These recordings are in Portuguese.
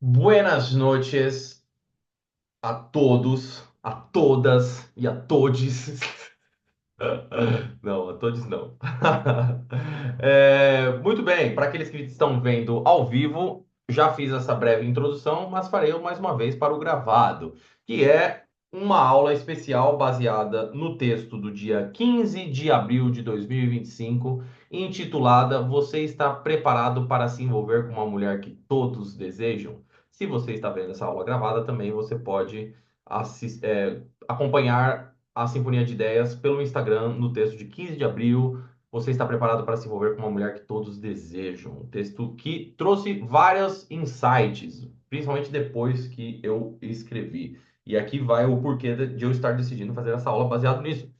Buenas noches a todos, a todas e a todes. Não, a todos não. Muito bem, para aqueles que estão vendo ao vivo, já fiz essa breve introdução, mas farei mais uma vez para o gravado, que é uma aula especial baseada no texto do dia 15 de abril de 2025, intitulada Você está preparado para se envolver com uma mulher que todos desejam? Se você está vendo essa aula gravada, também você pode acompanhar a Sinfonia de Ideias pelo Instagram no texto de 15 de abril. Você está preparado para se envolver com uma mulher que todos desejam. Um texto que trouxe vários insights, principalmente depois que eu escrevi. E aqui vai o porquê de eu estar decidindo fazer essa aula baseado nisso.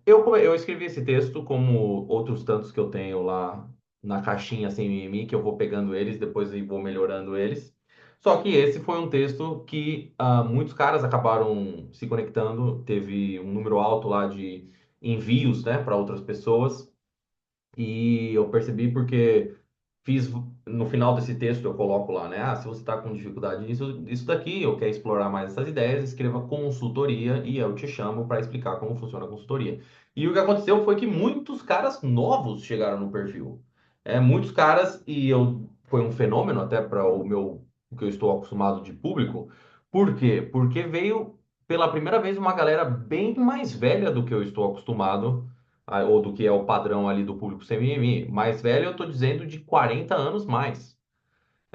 Eu escrevi esse texto como outros tantos que eu tenho lá na caixinha sem mimimi, que eu vou pegando eles, depois eu vou melhorando eles. Só que esse foi um texto que muitos caras acabaram se conectando, teve um número alto lá de envios, né, para outras pessoas. E eu percebi porque fiz no final desse texto eu coloco lá, né? Se você está com dificuldade nisso, isso daqui, ou quer explorar mais essas ideias, escreva consultoria e eu te chamo para explicar como funciona a consultoria. E o que aconteceu foi que muitos caras novos chegaram no perfil. Muitos caras, e eu foi um fenômeno até para o que eu estou acostumado de público. Por quê? Porque veio pela primeira vez uma galera bem mais velha do que eu estou acostumado ou do que é o padrão ali do público CMMI. Mais velho, eu estou dizendo de 40 anos mais.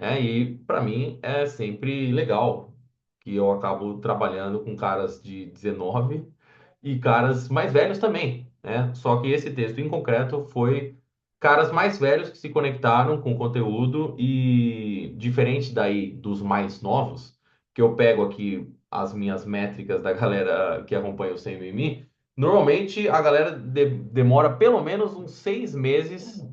E para mim é sempre legal que eu acabo trabalhando com caras de 19 e caras mais velhos também, né? Só que esse texto em concreto foi caras mais velhos que se conectaram com o conteúdo e diferente daí dos mais novos, que eu pego aqui as minhas métricas da galera que acompanha o CMMI, normalmente a galera demora pelo menos uns 6 meses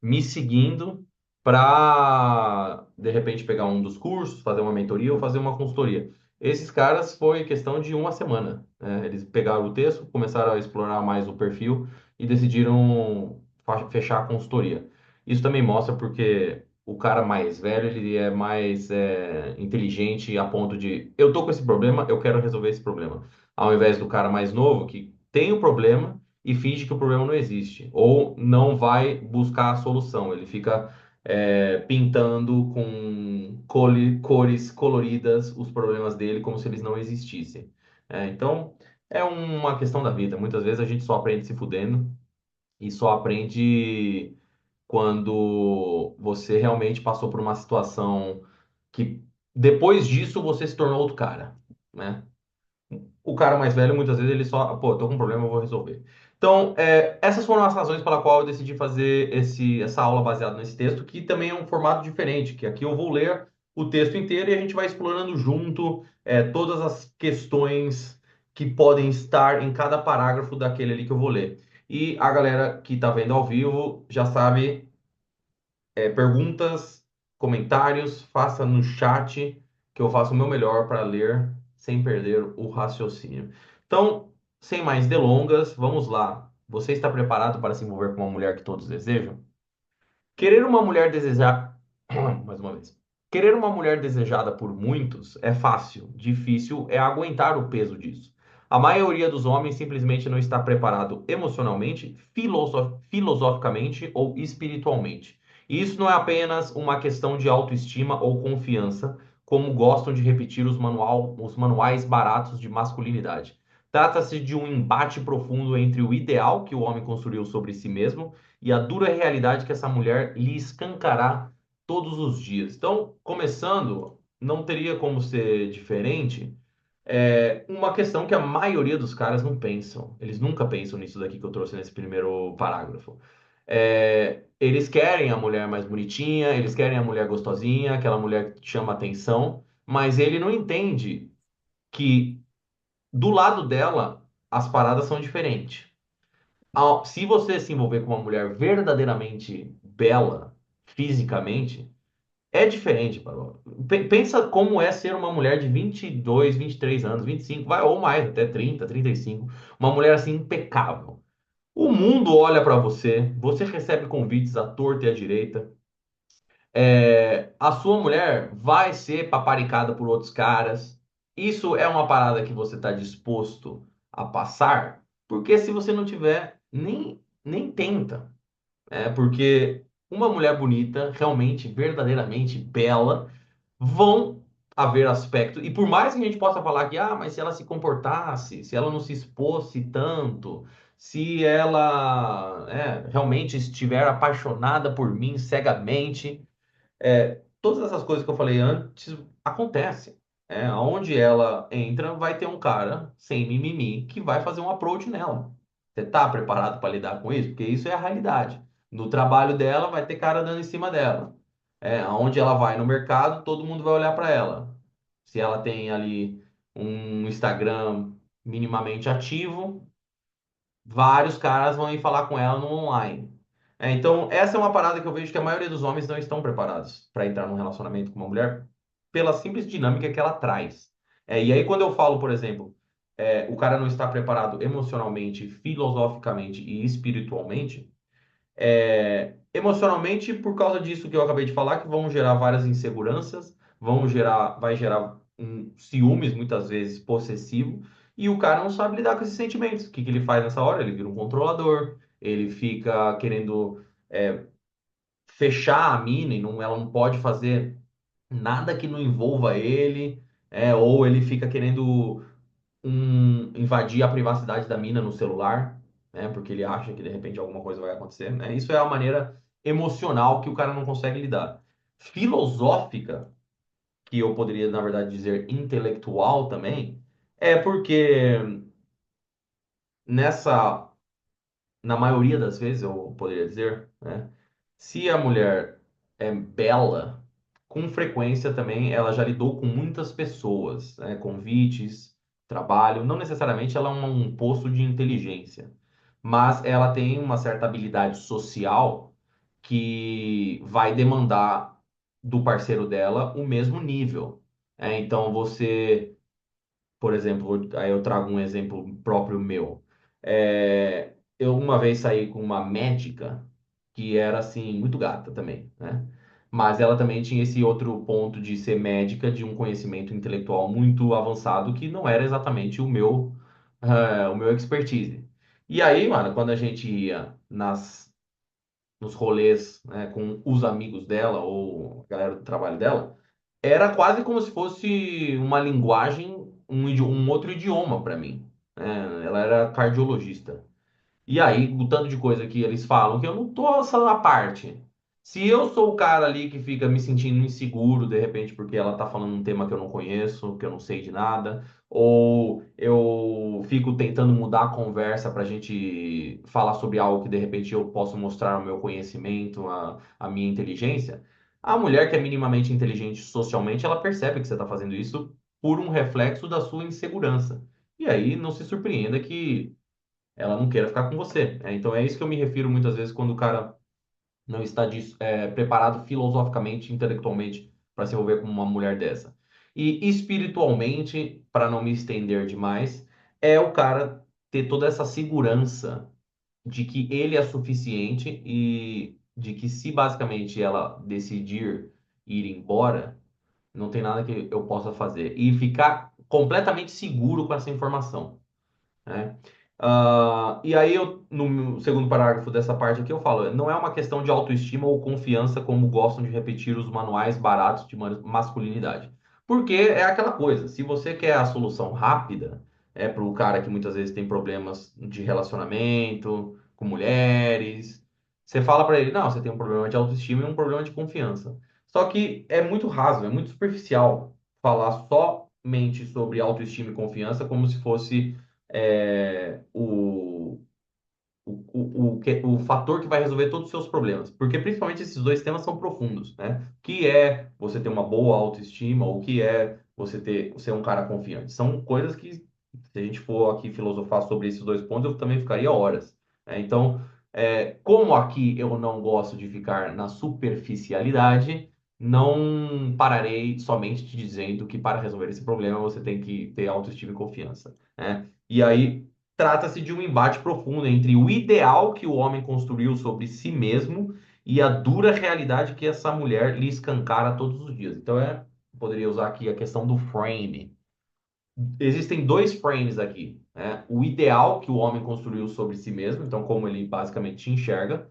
me seguindo para de repente pegar um dos cursos, fazer uma mentoria ou fazer uma consultoria. Esses caras foi questão de uma semana, né? Eles pegaram o texto, começaram a explorar mais o perfil e decidiram fechar a consultoria. Isso também mostra porque o cara mais velho, ele é mais inteligente a ponto de, eu tô com esse problema, eu quero resolver esse problema. Ao invés do cara mais novo que tem o problema e finge que o problema não existe. Ou não vai buscar a solução. Ele fica pintando com cores coloridas os problemas dele como se eles não existissem. Então, é uma questão da vida. Muitas vezes a gente só aprende se fudendo e só aprende quando você realmente passou por uma situação que depois disso você se tornou outro cara, né? O cara mais velho, muitas vezes, ele só, pô, tô com um problema, eu vou resolver. Então, essas foram as razões pela qual eu decidi fazer essa aula baseada nesse texto, que também é um formato diferente, que aqui eu vou ler o texto inteiro e a gente vai explorando junto todas as questões que podem estar em cada parágrafo daquele ali que eu vou ler. E a galera que está vendo ao vivo já sabe, perguntas, comentários, faça no chat, que eu faço o meu melhor para ler sem perder o raciocínio. Então, sem mais delongas, vamos lá. Você está preparado para se envolver com uma mulher que todos desejam? Querer uma mulher desejar, mais uma vez. Querer uma mulher desejada por muitos é fácil, difícil é aguentar o peso disso. A maioria dos homens simplesmente não está preparado emocionalmente, filosoficamente ou espiritualmente. E isso não é apenas uma questão de autoestima ou confiança, como gostam de repetir os manuais baratos de masculinidade. Trata-se de um embate profundo entre o ideal que o homem construiu sobre si mesmo e a dura realidade que essa mulher lhe escancará todos os dias. Então, começando, não teria como ser diferente. Uma questão que a maioria dos caras não pensam. Eles nunca pensam nisso daqui que eu trouxe nesse primeiro parágrafo. Eles querem a mulher mais bonitinha, eles querem a mulher gostosinha, aquela mulher que chama atenção, mas ele não entende que do lado dela as paradas são diferentes. Se você se envolver com uma mulher verdadeiramente bela, fisicamente, é diferente, Parola. Pensa como é ser uma mulher de 22, 23 anos, 25, vai, ou mais, até 30, 35. Uma mulher assim impecável. O mundo olha pra você, você recebe convites à torta e à direita. A sua mulher vai ser paparicada por outros caras. Isso é uma parada que você está disposto a passar? Porque se você não tiver, nem tenta. Porque uma mulher bonita, realmente, verdadeiramente bela, vão haver aspectos. E por mais que a gente possa falar que, mas se ela se comportasse, se ela não se expôsse tanto, se ela realmente estiver apaixonada por mim cegamente. Todas essas coisas que eu falei antes acontecem. Onde ela entra, vai ter um cara sem mimimi que vai fazer um approach nela. Você está preparado para lidar com isso? Porque isso é a realidade. No trabalho dela, vai ter cara dando em cima dela. Onde ela vai no mercado, todo mundo vai olhar para ela. Se ela tem ali um Instagram minimamente ativo, vários caras vão ir falar com ela no online. Então, essa é uma parada que eu vejo que a maioria dos homens não estão preparados para entrar num relacionamento com uma mulher pela simples dinâmica que ela traz. E aí, quando eu falo, por exemplo, o cara não está preparado emocionalmente, filosoficamente e espiritualmente, emocionalmente, por causa disso que eu acabei de falar, que vão gerar várias inseguranças, vai gerar um ciúmes, muitas vezes possessivo, e o cara não sabe lidar com esses sentimentos. O que que ele faz nessa hora? Ele vira um controlador, ele fica querendo fechar a mina e ela não pode fazer nada que não envolva ele, ou ele fica querendo invadir a privacidade da mina no celular, né? Porque ele acha que de repente alguma coisa vai acontecer, né? Isso é a maneira emocional que o cara não consegue lidar. Filosófica, que eu poderia, na verdade, dizer intelectual também, é porque nessa, na maioria das vezes, eu poderia dizer, né? Se a mulher é bela, com frequência também ela já lidou com muitas pessoas, né? Convites, trabalho. Não necessariamente ela é um posto de inteligência, mas ela tem uma certa habilidade social que vai demandar do parceiro dela o mesmo nível. Então você, por exemplo, aí eu trago um exemplo próprio meu. Eu uma vez saí com uma médica que era assim, muito gata também, né? Mas ela também tinha esse outro ponto de ser médica, de um conhecimento intelectual muito avançado, que não era exatamente o meu expertise. E aí, mano, quando a gente ia nos rolês, né, com os amigos dela ou a galera do trabalho dela, era quase como se fosse uma linguagem, um outro idioma para mim. Ela era cardiologista. E aí, o tanto de coisa que eles falam que eu não tô essa parte. Se eu sou o cara ali que fica me sentindo inseguro, de repente, porque ela tá falando um tema que eu não conheço, que eu não sei de nada, ou eu fico tentando mudar a conversa pra gente falar sobre algo que de repente eu posso mostrar o meu conhecimento, a minha inteligência, a mulher que é minimamente inteligente socialmente, ela percebe que você tá fazendo isso por um reflexo da sua insegurança. E aí não se surpreenda que ela não queira ficar com você. Então é isso que eu me refiro muitas vezes quando o cara não está preparado filosoficamente, intelectualmente para se envolver com uma mulher dessa. E espiritualmente, para não me estender demais, é o cara ter toda essa segurança de que ele é suficiente e de que se basicamente ela decidir ir embora, não tem nada que eu possa fazer. E ficar completamente seguro com essa informação, né? E aí, no segundo parágrafo dessa parte aqui, eu falo: não é uma questão de autoestima ou confiança, como gostam de repetir os manuais baratos de masculinidade. Porque é aquela coisa: se você quer a solução rápida, para o cara que muitas vezes tem problemas de relacionamento com mulheres, você fala para ele: não, você tem um problema de autoestima e um problema de confiança. Só que é muito raso, é muito superficial falar somente sobre autoestima e confiança como se fosse é, o fator que vai resolver todos os seus problemas. Porque principalmente esses dois temas são profundos, né? O que é você ter uma boa autoestima, ou o que é você ser um cara confiante. São coisas que, se a gente for aqui filosofar sobre esses dois pontos, eu também ficaria horas, né? Então, como aqui eu não gosto de ficar na superficialidade, não pararei somente te dizendo que para resolver esse problema você tem que ter autoestima e confiança, né? E aí trata-se de um embate profundo entre o ideal que o homem construiu sobre si mesmo e a dura realidade que essa mulher lhe escancara todos os dias. Então, poderia usar aqui a questão do frame. Existem dois frames aqui, né? O ideal que o homem construiu sobre si mesmo, então como ele basicamente enxerga,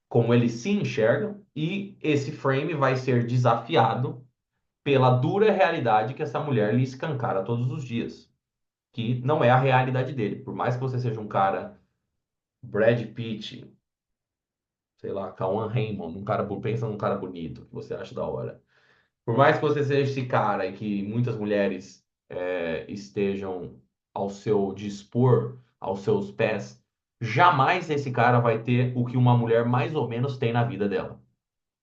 como ele se enxerga, e esse frame vai ser desafiado pela dura realidade que essa mulher lhe escancara todos os dias, que não é a realidade dele. Por mais que você seja um cara Brad Pitt, sei lá, Cauan Raymond, pensa num cara bonito, que você acha da hora. Por mais que você seja esse cara e que muitas mulheres estejam ao seu dispor, aos seus pés, jamais esse cara vai ter o que uma mulher mais ou menos tem na vida dela.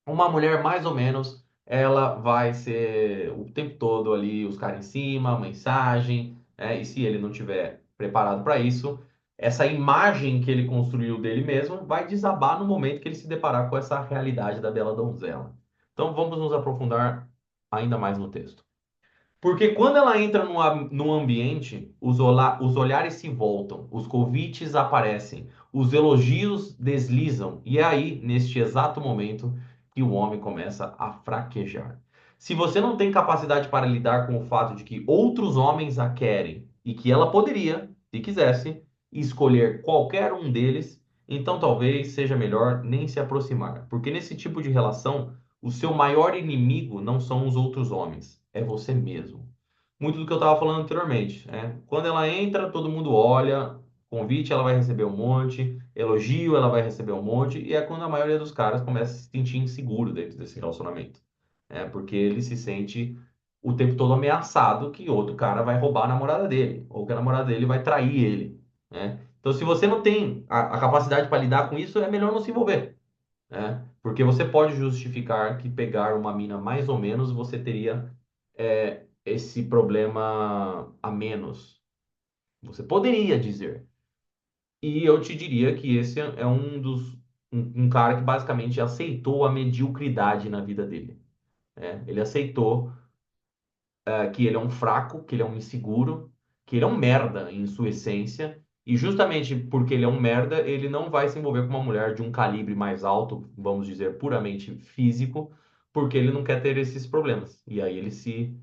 Uma mulher mais ou menos, ela vai ser o tempo todo ali, os caras em cima, mensagem, e se ele não tiver preparado para isso, essa imagem que ele construiu dele mesmo vai desabar no momento que ele se deparar com essa realidade da bela donzela. Então vamos nos aprofundar ainda mais no texto. Porque quando ela entra num ambiente, os olhares se voltam, os convites aparecem, os elogios deslizam, e é aí, neste exato momento, que o homem começa a fraquejar. Se você não tem capacidade para lidar com o fato de que outros homens a querem e que ela poderia, se quisesse, escolher qualquer um deles, então talvez seja melhor nem se aproximar, porque nesse tipo de relação, o seu maior inimigo não são os outros homens, é você mesmo. Muito do que eu estava falando anteriormente, né? Quando ela entra, todo mundo olha, convite ela vai receber um monte, elogio ela vai receber um monte, e é quando a maioria dos caras começa a se sentir inseguro dentro desse relacionamento, porque ele se sente o tempo todo ameaçado que outro cara vai roubar a namorada dele, ou que a namorada dele vai trair ele, né? Então, se você não tem a capacidade para lidar com isso, é melhor não se envolver, porque você pode justificar que pegar uma mina mais ou menos você teria esse problema a menos. Você poderia dizer. E eu te diria que esse é um cara que basicamente aceitou a mediocridade na vida dele. Ele aceitou que ele é um fraco, que ele é um inseguro, que ele é um merda em sua essência. E justamente porque ele é um merda, ele não vai se envolver com uma mulher de um calibre mais alto, vamos dizer, puramente físico, porque ele não quer ter esses problemas. E aí ele se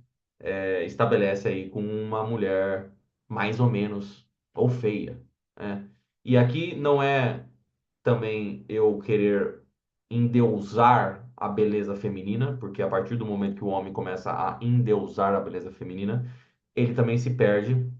estabelece aí com uma mulher mais ou menos, ou feia, né? E aqui não é também eu querer endeusar a beleza feminina, porque a partir do momento que o homem começa a endeusar a beleza feminina, ele também se perde,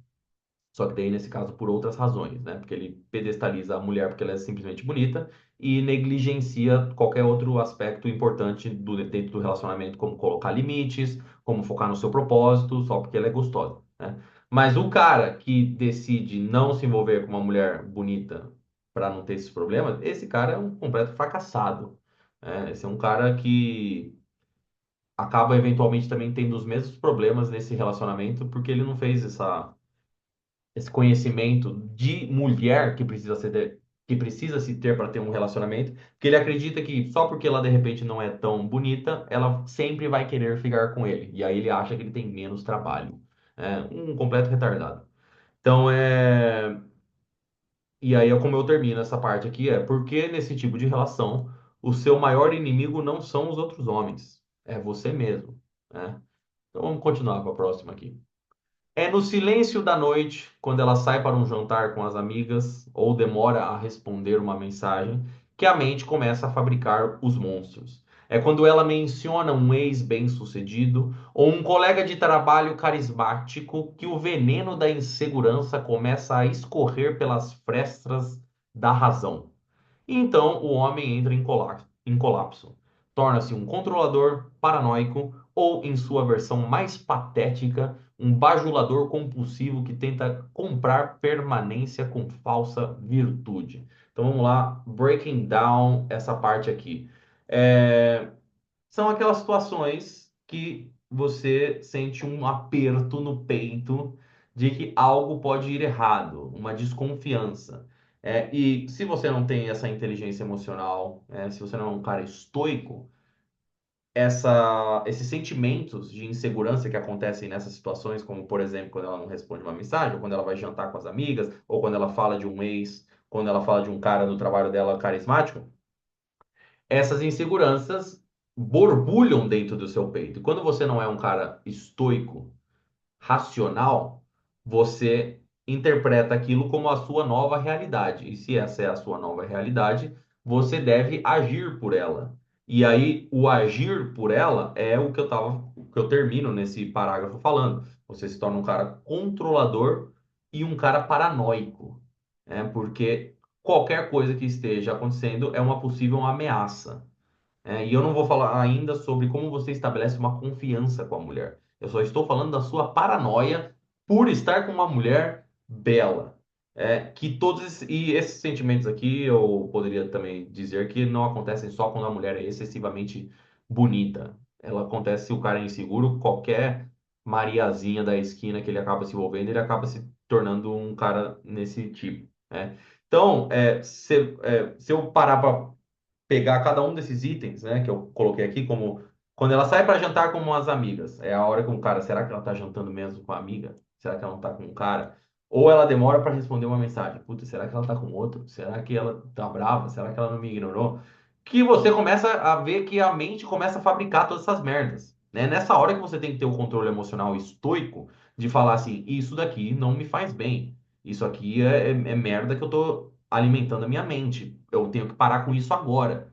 só que daí nesse caso por outras razões, né? Porque ele pedestaliza a mulher porque ela é simplesmente bonita e negligencia qualquer outro aspecto importante dentro do relacionamento, como colocar limites, como focar no seu propósito, só porque ela é gostosa, né? Mas o cara que decide não se envolver com uma mulher bonita para não ter esses problemas, esse cara é um completo fracassado, né? Esse é um cara que acaba eventualmente também tendo os mesmos problemas nesse relacionamento porque ele não fez esse conhecimento de mulher que precisa se ter para ter um relacionamento, que ele acredita que só porque ela de repente não é tão bonita, ela sempre vai querer ficar com ele. E aí ele acha que ele tem menos trabalho. É um completo retardado. Então e aí é como eu termino essa parte aqui, porque nesse tipo de relação, o seu maior inimigo não são os outros homens, é você mesmo, né? Então vamos continuar para a próxima aqui. É no silêncio da noite, quando ela sai para um jantar com as amigas ou demora a responder uma mensagem, que a mente começa a fabricar os monstros. É quando ela menciona um ex bem-sucedido ou um colega de trabalho carismático que o veneno da insegurança começa a escorrer pelas frestas da razão. E então o homem entra em colapso. Torna-se um controlador paranoico ou, em sua versão mais patética, um bajulador compulsivo que tenta comprar permanência com falsa virtude. Então vamos lá, breaking down essa parte aqui. É, São aquelas situações que você sente um aperto no peito de que algo pode ir errado, uma desconfiança. E se você não tem essa inteligência emocional, se você não é um cara estoico, esses sentimentos de insegurança que acontecem nessas situações, como por exemplo, quando ela não responde uma mensagem, ou quando ela vai jantar com as amigas, ou quando ela fala de um ex, quando ela fala de um cara do trabalho dela carismático, essas inseguranças borbulham dentro do seu peito. E quando você não é um cara estoico, racional, você interpreta aquilo como a sua nova realidade. E se essa é a sua nova realidade, você deve agir por ela. E aí, o agir por ela é o que eu termino nesse parágrafo falando. Você se torna um cara controlador e um cara paranoico, né? Porque qualquer coisa que esteja acontecendo é uma possível ameaça. E eu não vou falar ainda sobre como você estabelece uma confiança com a mulher. Eu só estou falando da sua paranoia por estar com uma mulher bela. E esses sentimentos aqui eu poderia também dizer que não acontecem só quando a mulher é excessivamente bonita. Ela acontece se o cara é inseguro, qualquer Mariazinha da esquina que ele acaba se envolvendo, ele acaba se tornando um cara nesse tipo, né? Então, se eu parar para pegar cada um desses itens, né, que eu coloquei aqui, como quando ela sai para jantar com umas amigas, é a hora que um cara, será que ela tá jantando mesmo com a amiga? Será que ela não tá com um cara? Ou ela demora para responder uma mensagem. Puta, será que ela tá com outro? Será que ela tá brava? Será que ela não me ignorou? Que você começa a ver que a mente começa a fabricar todas essas merdas, né? Nessa hora que você tem que ter o controle emocional estoico de falar assim, isso daqui não me faz bem. Isso aqui é merda que eu tô alimentando a minha mente. Eu tenho que parar com isso agora.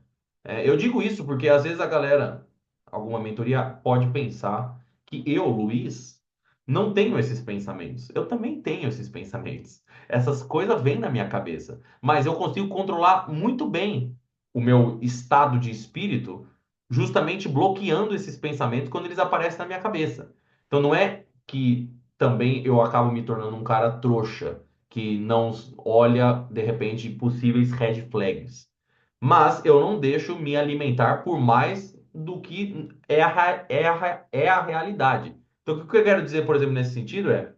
Eu digo isso porque às vezes a galera, alguma mentoria, pode pensar que eu, Luiz, não tenho esses pensamentos. Eu também tenho esses pensamentos. Essas coisas vêm na minha cabeça, mas eu consigo controlar muito bem o meu estado de espírito, justamente bloqueando esses pensamentos quando eles aparecem na minha cabeça. Então não é que também eu acabo me tornando um cara trouxa que não olha de repente possíveis red flags. Mas eu não deixo me alimentar por mais do que é a realidade. Então, o que eu quero dizer, por exemplo, nesse sentido é,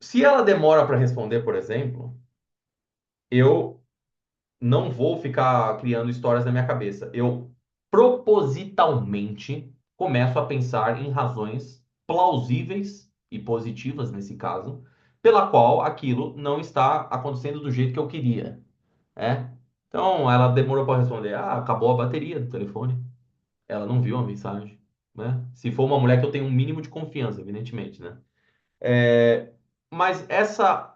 se ela demora para responder, por exemplo, eu não vou ficar criando histórias na minha cabeça. Eu propositalmente começo a pensar em razões plausíveis e positivas, nesse caso, pela qual aquilo não está acontecendo do jeito que eu queria. É. Então, ela demorou para responder. Ah, acabou a bateria do telefone. Ela não viu a mensagem, né? Se for uma mulher que eu tenho um mínimo de confiança, evidentemente, né? É, mas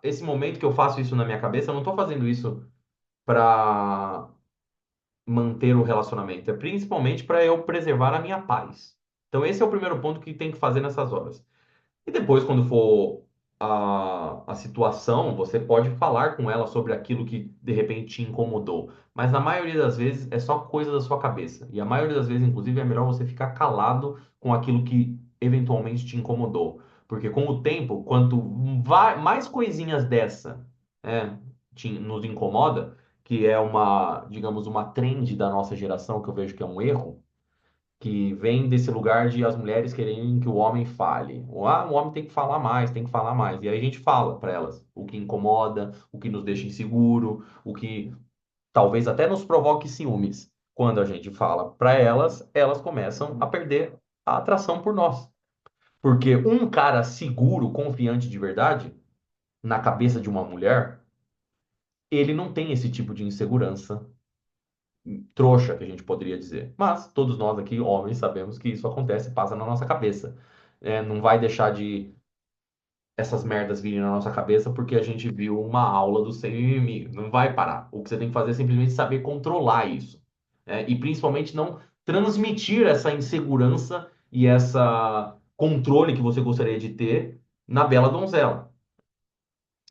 esse momento que eu faço isso na minha cabeça, eu não estou fazendo isso para manter o relacionamento. É principalmente para eu preservar a minha paz. Então, esse é o primeiro ponto que tem que fazer nessas horas. E depois, quando for a situação, você pode falar com ela sobre aquilo que de repente te incomodou. Mas na maioria das vezes é só coisa da sua cabeça. E a maioria das vezes, inclusive, é melhor você ficar calado com aquilo que eventualmente te incomodou. Porque com o tempo, quanto mais coisinhas dessa, nos incomoda, que é uma, digamos, uma trend da nossa geração, que eu vejo que é um erro que vem desse lugar de as mulheres quererem que o homem fale. O homem tem que falar mais, tem que falar mais. E aí a gente fala para elas o que incomoda, o que nos deixa inseguro, o que talvez até nos provoque ciúmes. Quando a gente fala para elas, elas começam a perder a atração por nós. Porque um cara seguro, confiante de verdade, na cabeça de uma mulher, ele não tem esse tipo de insegurança trouxa, que a gente poderia dizer. Mas todos nós aqui, homens, sabemos que isso acontece, passa na nossa cabeça. Não vai deixar de essas merdas virem na nossa cabeça porque a gente viu uma aula do Sem Mimimi. Não vai parar. O que você tem que fazer é simplesmente saber controlar isso. E principalmente não transmitir essa insegurança e essa controle que você gostaria de ter na bela donzela.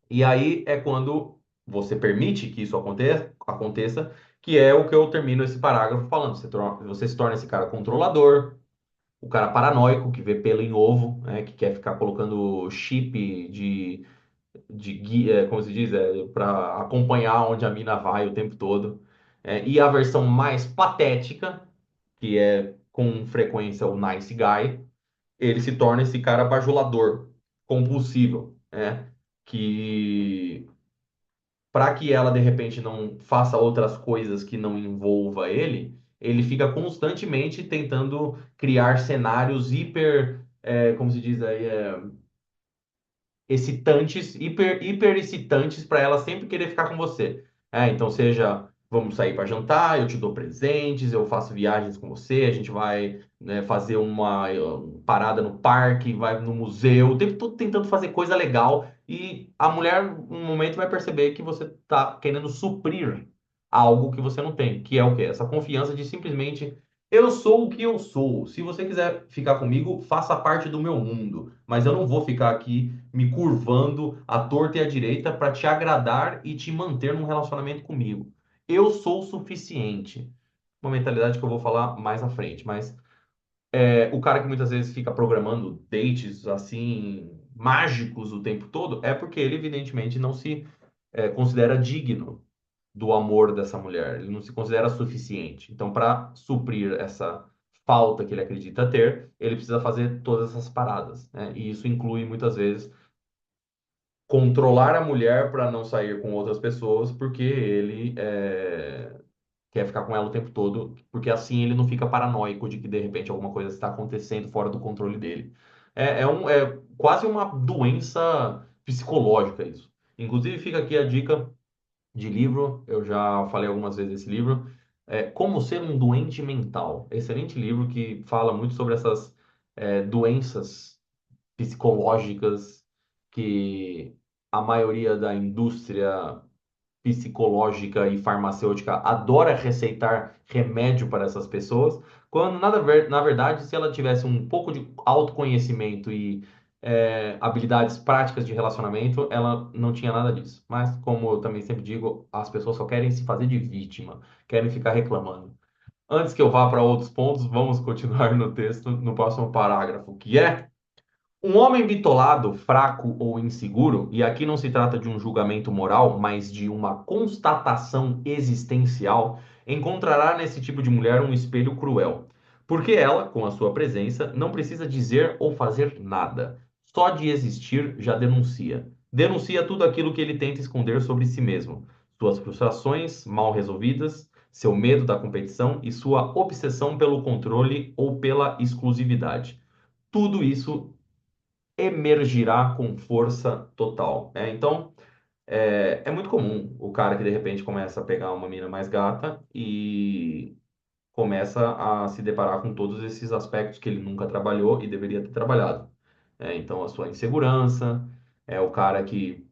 E aí é quando você permite que isso aconteça, que é o que eu termino esse parágrafo falando. Você se torna esse cara controlador, o cara paranoico que vê pelo em ovo, né, que quer ficar colocando chip de guia, como se diz, para acompanhar onde a mina vai o tempo todo. E a versão mais patética, que é com frequência o nice guy, ele se torna esse cara bajulador, compulsivo, né? Que para que ela de repente não faça outras coisas que não envolva ele, ele fica constantemente tentando criar cenários hiper, como se diz aí, excitantes, hiper excitantes para ela sempre querer ficar com você. Então seja vamos sair para jantar, eu te dou presentes, eu faço viagens com você, a gente vai, né, fazer uma parada no parque, vai no museu, o tempo todo tentando fazer coisa legal. E a mulher, um momento, vai perceber que você está querendo suprir algo que você não tem, que é o quê? Essa confiança de simplesmente eu sou o que eu sou. Se você quiser ficar comigo, faça parte do meu mundo, mas eu não vou ficar aqui me curvando à torta e à direita para te agradar e te manter num relacionamento comigo. Eu sou o suficiente. Uma mentalidade que eu vou falar mais à frente, mas o cara que muitas vezes fica programando dates assim mágicos o tempo todo é porque ele evidentemente não se considera digno do amor dessa mulher. Ele não se considera suficiente. Então, para suprir essa falta que ele acredita ter, ele precisa fazer todas essas paradas, né? E isso inclui muitas vezes controlar a mulher para não sair com outras pessoas, porque ele quer ficar com ela o tempo todo, porque assim ele não fica paranoico de que de repente alguma coisa está acontecendo fora do controle dele. É quase uma doença psicológica isso. Inclusive, fica aqui a dica de livro, eu já falei algumas vezes esse livro, Como Ser um Doente Mental. Excelente livro que fala muito sobre essas doenças psicológicas que a maioria da indústria psicológica e farmacêutica adora receitar remédio para essas pessoas, quando na verdade, se ela tivesse um pouco de autoconhecimento e habilidades práticas de relacionamento, ela não tinha nada disso. Mas, como eu também sempre digo, as pessoas só querem se fazer de vítima, querem ficar reclamando. Antes que eu vá para outros pontos, vamos continuar no texto, no próximo parágrafo, que é um homem bitolado, fraco ou inseguro, e aqui não se trata de um julgamento moral, mas de uma constatação existencial, encontrará nesse tipo de mulher um espelho cruel. Porque ela, com a sua presença, não precisa dizer ou fazer nada. Só de existir já denuncia. Denuncia tudo aquilo que ele tenta esconder sobre si mesmo. Suas frustrações mal resolvidas, seu medo da competição e sua obsessão pelo controle ou pela exclusividade. Tudo isso emergirá com força total, né? Então, é muito comum o cara que de repente começa a pegar uma mina mais gata e começa a se deparar com todos esses aspectos que ele nunca trabalhou e deveria ter trabalhado. Então, a sua insegurança, é o cara que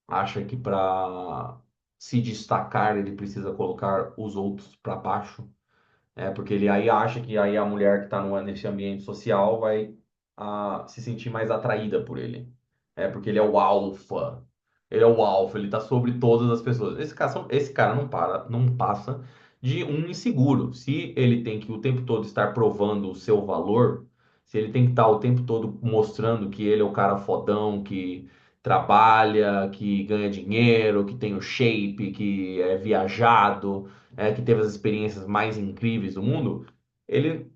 acha que para se destacar ele precisa colocar os outros para baixo, porque ele aí acha que aí a mulher que está nesse ambiente social vai se sentir mais atraída por ele. Porque ele é o alfa. Ele é o alfa, ele está sobre todas as pessoas. Esse cara não passa de um inseguro. Se ele tem que o tempo todo estar provando o seu valor, se ele tem que estar o tempo todo mostrando que ele é o cara fodão, que trabalha, que ganha dinheiro, que tem o shape, que é viajado, que teve as experiências mais incríveis do mundo, ele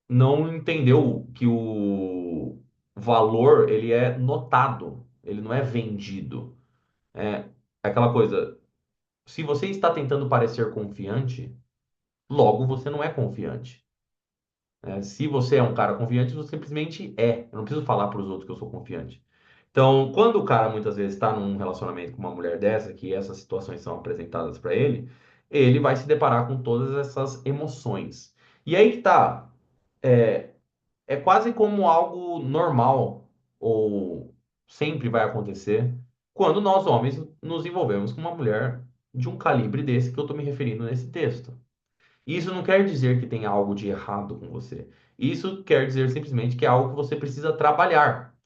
não entendeu que o valor ele é notado, ele não é vendido. É aquela coisa, se você está tentando parecer confiante, logo você não é confiante. Se você é um cara confiante, você simplesmente é. Eu não preciso falar para os outros que eu sou confiante. Então, quando o cara muitas vezes está num relacionamento com uma mulher dessa, que essas situações são apresentadas para ele, ele vai se deparar com todas essas emoções. E aí que tá, é, é quase como algo normal, ou sempre vai acontecer, quando nós homens nos envolvemos com uma mulher de um calibre desse que eu estou me referindo nesse texto. Isso não quer dizer que tem algo de errado com você. Isso quer dizer simplesmente que é algo que você precisa trabalhar.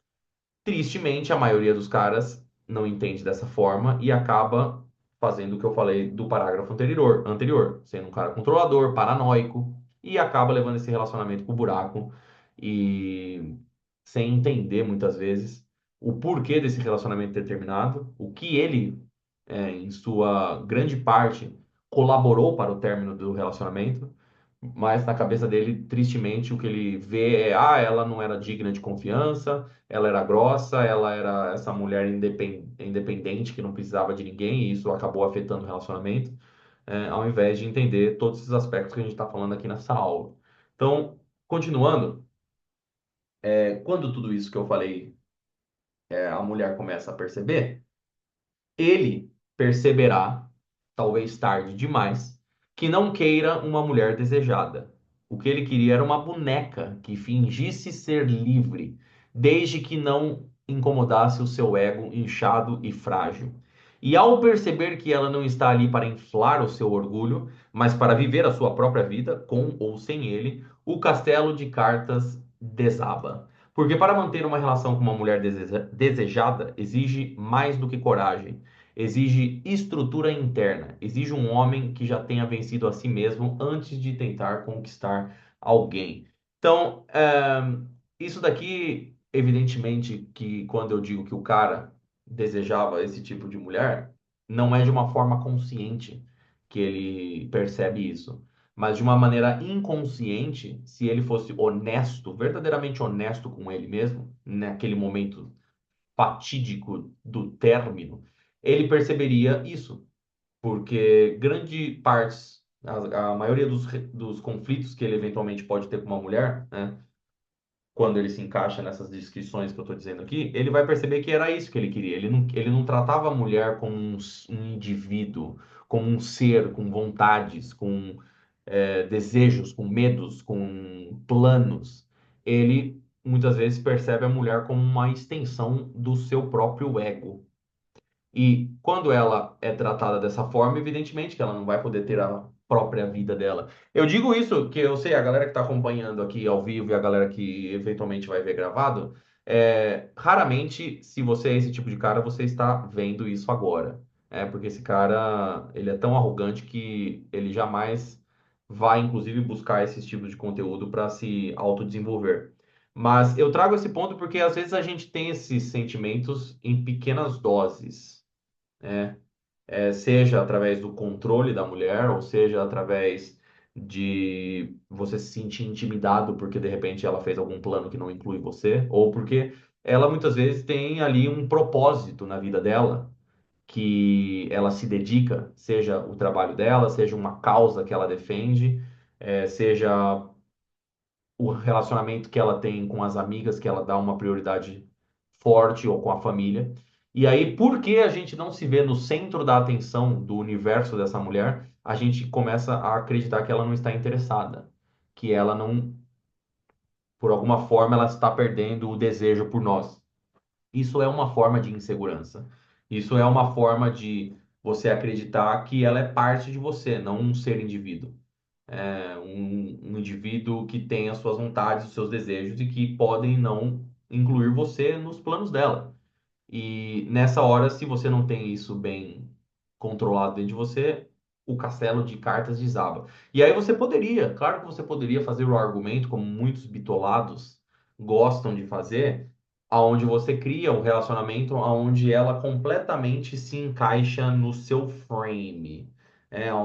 Tristemente, a maioria dos caras não entende dessa forma e acaba fazendo o que eu falei do parágrafo anterior, sendo um cara controlador, paranoico e acaba levando esse relacionamento pro buraco e sem entender muitas vezes o porquê desse relacionamento determinado, o que ele, em sua grande parte, colaborou para o término do relacionamento, mas na cabeça dele, tristemente, o que ele vê ela não era digna de confiança, ela era grossa, ela era essa mulher independente que não precisava de ninguém, e isso acabou afetando o relacionamento, ao invés de entender todos esses aspectos que a gente está falando aqui nessa aula. Então, continuando, quando tudo isso que eu falei, a mulher começa a perceber, ele perceberá talvez tarde demais, que não queira uma mulher desejada. O que ele queria era uma boneca que fingisse ser livre, desde que não incomodasse o seu ego inchado e frágil. E ao perceber que ela não está ali para inflar o seu orgulho, mas para viver a sua própria vida, com ou sem ele, o castelo de cartas desaba. Porque para manter uma relação com uma mulher desejada exige mais do que coragem, exige estrutura interna, exige um homem que já tenha vencido a si mesmo antes de tentar conquistar alguém. Então, isso daqui, evidentemente, que quando eu digo que o cara desejava esse tipo de mulher, não é de uma forma consciente que ele percebe isso, mas de uma maneira inconsciente, se ele fosse honesto, verdadeiramente honesto com ele mesmo, naquele momento fatídico do término, ele perceberia isso, porque grande parte, a maioria dos conflitos que ele eventualmente pode ter com uma mulher, né, quando ele se encaixa nessas descrições que eu estou dizendo aqui, ele vai perceber que era isso que ele queria. Ele não tratava a mulher como um indivíduo, como um ser com vontades, com desejos, com medos, com planos. Ele muitas vezes percebe a mulher como uma extensão do seu próprio ego. E quando ela é tratada dessa forma, evidentemente que ela não vai poder ter a própria vida dela. Eu digo isso que eu sei, a galera que está acompanhando aqui ao vivo e a galera que eventualmente vai ver gravado, raramente, se você é esse tipo de cara, você está vendo isso agora. Porque esse cara, ele é tão arrogante que ele jamais vai, inclusive, buscar esses tipos de conteúdo para se autodesenvolver. Mas eu trago esse ponto porque às vezes a gente tem esses sentimentos em pequenas doses, né? Seja através do controle da mulher, ou seja através de você se sentir intimidado porque de repente ela fez algum plano que não inclui você, ou porque ela muitas vezes tem ali um propósito na vida dela, que ela se dedica, seja o trabalho dela, seja uma causa que ela defende, seja o relacionamento que ela tem com as amigas, que ela dá uma prioridade forte, ou com a família. E aí, por que a gente não se vê no centro da atenção do universo dessa mulher, a gente começa a acreditar que ela não está interessada, que ela não, por alguma forma, ela está perdendo o desejo por nós. Isso é uma forma de insegurança. Isso é uma forma de você acreditar que ela é parte de você, não um ser indivíduo. Um indivíduo que tem as suas vontades, os seus desejos e que podem não incluir você nos planos dela. E nessa hora, se você não tem isso bem controlado dentro de você, o castelo de cartas desaba. E aí você poderia, claro que você poderia fazer o argumento, como muitos bitolados gostam de fazer, aonde você cria um relacionamento aonde ela completamente se encaixa no seu frame.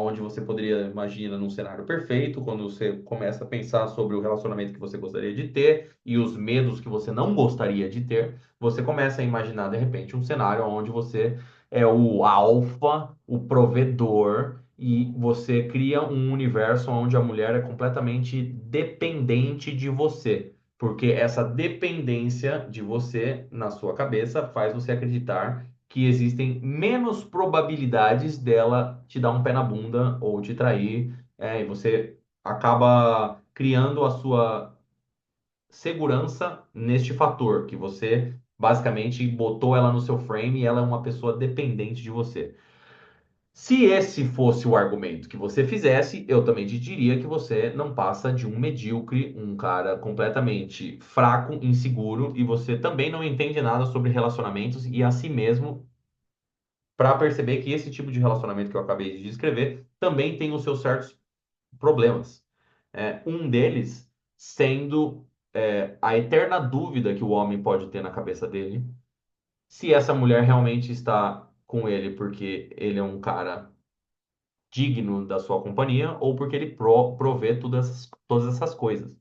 Onde você poderia imaginar num cenário perfeito, quando você começa a pensar sobre o relacionamento que você gostaria de ter e os medos que você não gostaria de ter, você começa a imaginar de repente um cenário onde você é o alfa, o provedor, e você cria um universo onde a mulher é completamente dependente de você. Porque essa dependência de você na sua cabeça faz você acreditar que existem menos probabilidades dela te dar um pé na bunda ou te trair, e você acaba criando a sua segurança neste fator, que você basicamente botou ela no seu frame e ela é uma pessoa dependente de você. Se esse fosse o argumento que você fizesse, eu também te diria que você não passa de um medíocre, um cara completamente fraco, inseguro, e você também não entende nada sobre relacionamentos e a si mesmo, para perceber que esse tipo de relacionamento que eu acabei de descrever também tem os seus certos problemas. Um deles sendo a eterna dúvida que o homem pode ter na cabeça dele, se essa mulher realmente está com ele porque ele é um cara digno da sua companhia ou porque ele provê todas essas coisas.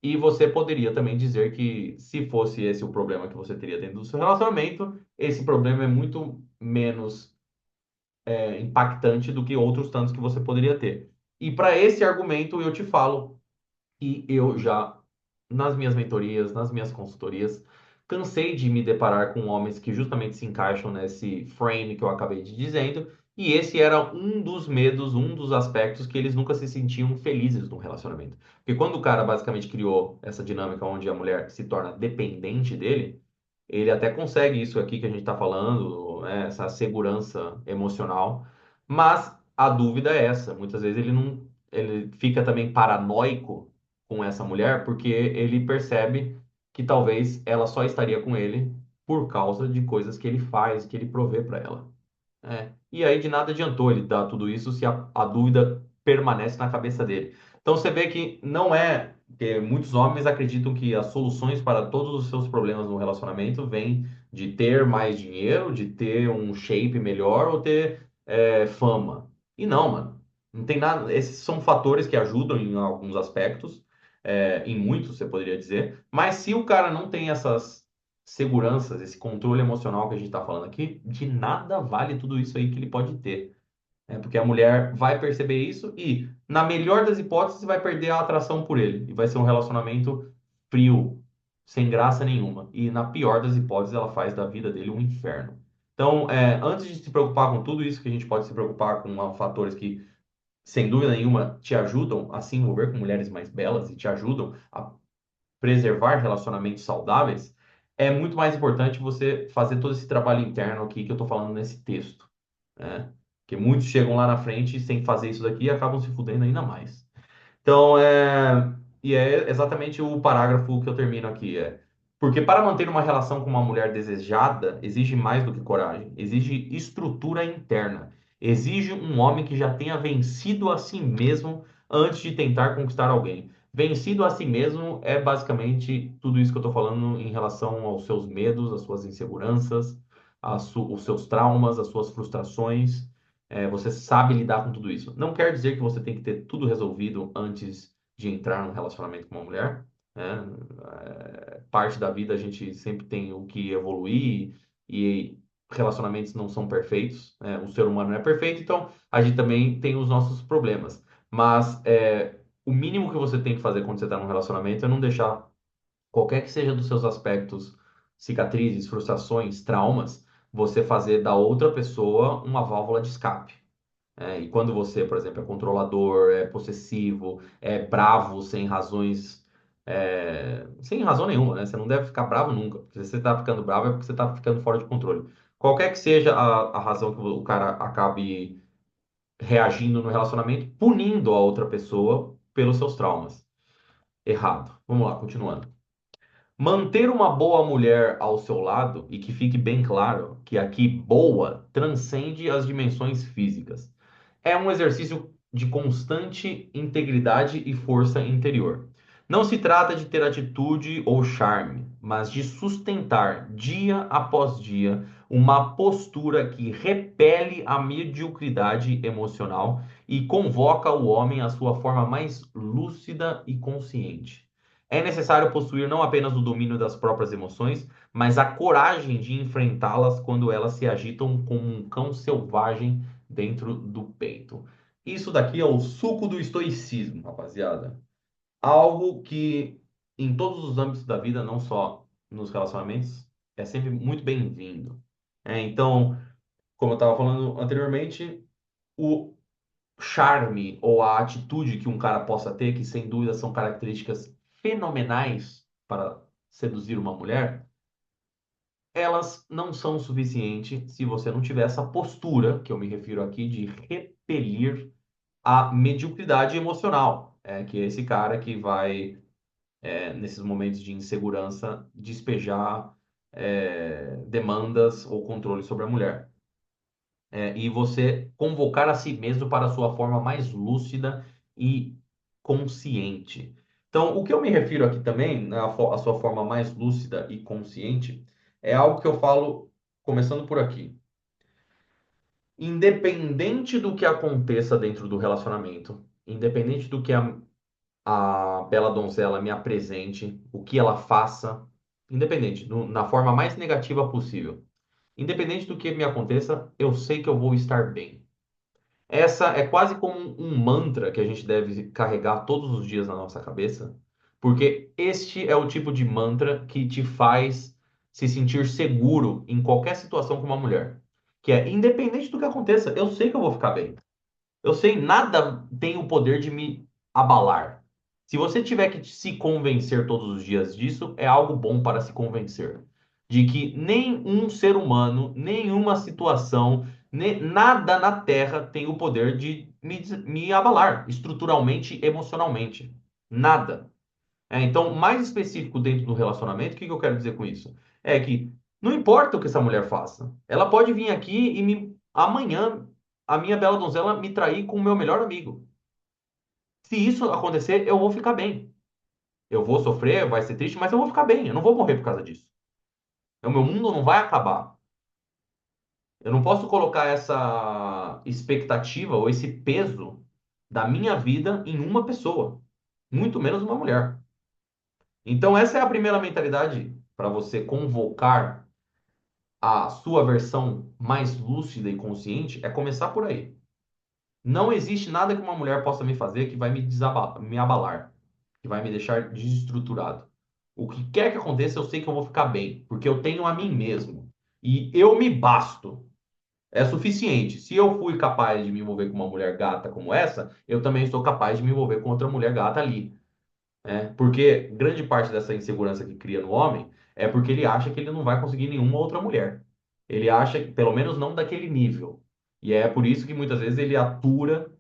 E você poderia também dizer que, se fosse esse o problema que você teria dentro do seu relacionamento, esse problema é muito menos impactante do que outros tantos que você poderia ter. E para esse argumento eu te falo, e eu já, nas minhas mentorias, nas minhas consultorias, cansei de me deparar com homens que justamente se encaixam nesse frame que eu acabei de dizendo E esse era um dos medos, um dos aspectos que eles nunca se sentiam felizes no relacionamento. Porque quando o cara basicamente criou essa dinâmica onde a mulher se torna dependente dele, ele até consegue isso aqui que a gente está falando, né, essa segurança emocional, mas a dúvida é essa. Muitas vezes ele não, ele fica também paranoico com essa mulher porque ele percebe que talvez ela só estaria com ele por causa de coisas que ele faz, que ele provê para ela. E aí de nada adiantou ele dar tudo isso se a dúvida permanece na cabeça dele. Então você vê que não é que muitos homens acreditam que as soluções para todos os seus problemas no relacionamento vêm de ter mais dinheiro, de ter um shape melhor ou ter fama. E não, mano. Não tem nada. Esses são fatores que ajudam em alguns aspectos, em muitos, você poderia dizer. Mas se o cara não tem essas seguranças, esse controle emocional que a gente está falando aqui, de nada vale tudo isso aí que ele pode ter. Porque a mulher vai perceber isso e, na melhor das hipóteses, vai perder a atração por ele. E vai ser um relacionamento frio, sem graça nenhuma. E, na pior das hipóteses, ela faz da vida dele um inferno. Então, antes de se preocupar com tudo isso, que a gente pode se preocupar com fatores que, sem dúvida nenhuma, te ajudam a se envolver com mulheres mais belas e te ajudam a preservar relacionamentos saudáveis, é muito mais importante você fazer todo esse trabalho interno aqui que eu estou falando nesse texto, né? Porque muitos chegam lá na frente sem fazer isso daqui e acabam se fudendo ainda mais. Então, e é exatamente o parágrafo que eu termino aqui. Porque para manter uma relação com uma mulher desejada, exige mais do que coragem, exige estrutura interna, exige um homem que já tenha vencido a si mesmo antes de tentar conquistar alguém. Vencido a si mesmo é basicamente tudo isso que eu estou falando em relação aos seus medos, às suas inseguranças, os seus traumas, as suas frustrações. Você sabe lidar com tudo isso. Não quer dizer que você tem que ter tudo resolvido antes de entrar num relacionamento com uma mulher, né? Parte da vida a gente sempre tem o que evoluir e relacionamentos não são perfeitos, né? O ser humano não é perfeito, então a gente também tem os nossos problemas. Mas o mínimo que você tem que fazer quando você está num relacionamento é não deixar qualquer que seja dos seus aspectos, cicatrizes, frustrações, traumas, você fazer da outra pessoa uma válvula de escape. E quando você, por exemplo, é controlador, é possessivo, é bravo sem razões, sem razão nenhuma, né? Você não deve ficar bravo nunca. Se você está ficando bravo é porque você está ficando fora de controle. Qualquer que seja a razão que o cara acabe reagindo no relacionamento, punindo a outra pessoa pelos seus traumas. Errado. Vamos lá, continuando. Manter uma boa mulher ao seu lado, e que fique bem claro que aqui boa transcende as dimensões físicas. É um exercício de constante integridade e força interior. Não se trata de ter atitude ou charme, mas de sustentar dia após dia uma postura que repele a mediocridade emocional e convoca o homem à sua forma mais lúcida e consciente. É necessário possuir não apenas o domínio das próprias emoções, mas a coragem de enfrentá-las quando elas se agitam como um cão selvagem dentro do peito. Isso daqui é o suco do estoicismo, rapaziada. Algo que em todos os âmbitos da vida, não só nos relacionamentos, é sempre muito bem-vindo. Então, como eu estava falando anteriormente, o charme ou a atitude que um cara possa ter, que sem dúvida são características fenomenais para seduzir uma mulher, elas não são suficientes se você não tiver essa postura, que eu me refiro aqui, de repelir a mediocridade emocional, que é esse cara que vai, nesses momentos de insegurança, despejar demandas ou controle sobre a mulher. E você convocar a si mesmo para a sua forma mais lúcida e consciente. Então, o que eu me refiro aqui também, né, a sua forma mais lúcida e consciente, é algo que eu falo começando por aqui. Independente do que aconteça dentro do relacionamento, independente do que a bela donzela me apresente, o que ela faça, independente, na forma mais negativa possível. Independente do que me aconteça, eu sei que eu vou estar bem. Essa é quase como um mantra que a gente deve carregar todos os dias na nossa cabeça, porque este é o tipo de mantra que te faz se sentir seguro em qualquer situação com uma mulher. que é independente do que aconteça, eu sei que eu vou ficar bem. Eu sei, nada tem o poder de me abalar. Se você tiver que se convencer todos os dias disso, é algo bom para se convencer. De que nenhum ser humano, nenhuma situação, nada na Terra tem o poder de me abalar estruturalmente, emocionalmente. Nada. Então, mais específico dentro do relacionamento, o que que eu quero dizer com isso? É que não importa o que essa mulher faça, ela pode vir aqui e amanhã a minha bela donzela me trair com o meu melhor amigo. Se isso acontecer, eu vou ficar bem. Eu vou sofrer, vai ser triste, mas eu vou ficar bem. Eu não vou morrer por causa disso. O meu mundo não vai acabar. Eu não posso colocar essa expectativa ou esse peso da minha vida em uma pessoa, muito menos uma mulher. Então, essa é a primeira mentalidade para você convocar a sua versão mais lúcida e consciente, é começar por aí. Não existe nada que uma mulher possa me fazer que vai me abalar, que vai me deixar desestruturado. O que quer que aconteça, eu sei que eu vou ficar bem, porque eu tenho a mim mesmo. E eu me basto. É suficiente. Se eu fui capaz de me envolver com uma mulher gata como essa, eu também sou capaz de me envolver com outra mulher gata ali, né? Porque grande parte dessa insegurança que cria no homem é porque ele acha que ele não vai conseguir nenhuma outra mulher. Ele acha, pelo menos não daquele nível. E é por isso que muitas vezes ele atura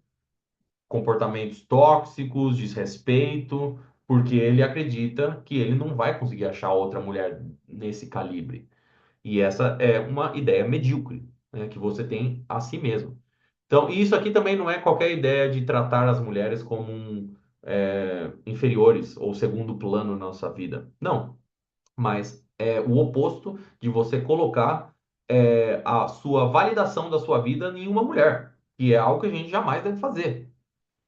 comportamentos tóxicos, desrespeito, porque ele acredita que ele não vai conseguir achar outra mulher nesse calibre. E essa é uma ideia medíocre, né, que você tem a si mesmo. Então, isso aqui também não é qualquer ideia de tratar as mulheres como inferiores ou segundo plano na nossa vida. Não, mas é o oposto de você colocar a sua validação da sua vida em uma mulher, que é algo que a gente jamais deve fazer.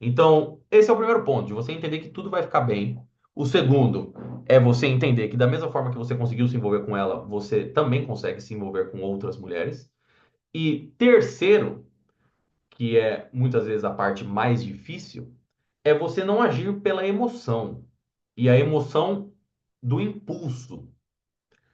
Então, esse é o primeiro ponto, de você entender que tudo vai ficar bem. O segundo é você entender que da mesma forma que você conseguiu se envolver com ela, você também consegue se envolver com outras mulheres. E terceiro, que é muitas vezes a parte mais difícil, é você não agir pela emoção. E a emoção do impulso.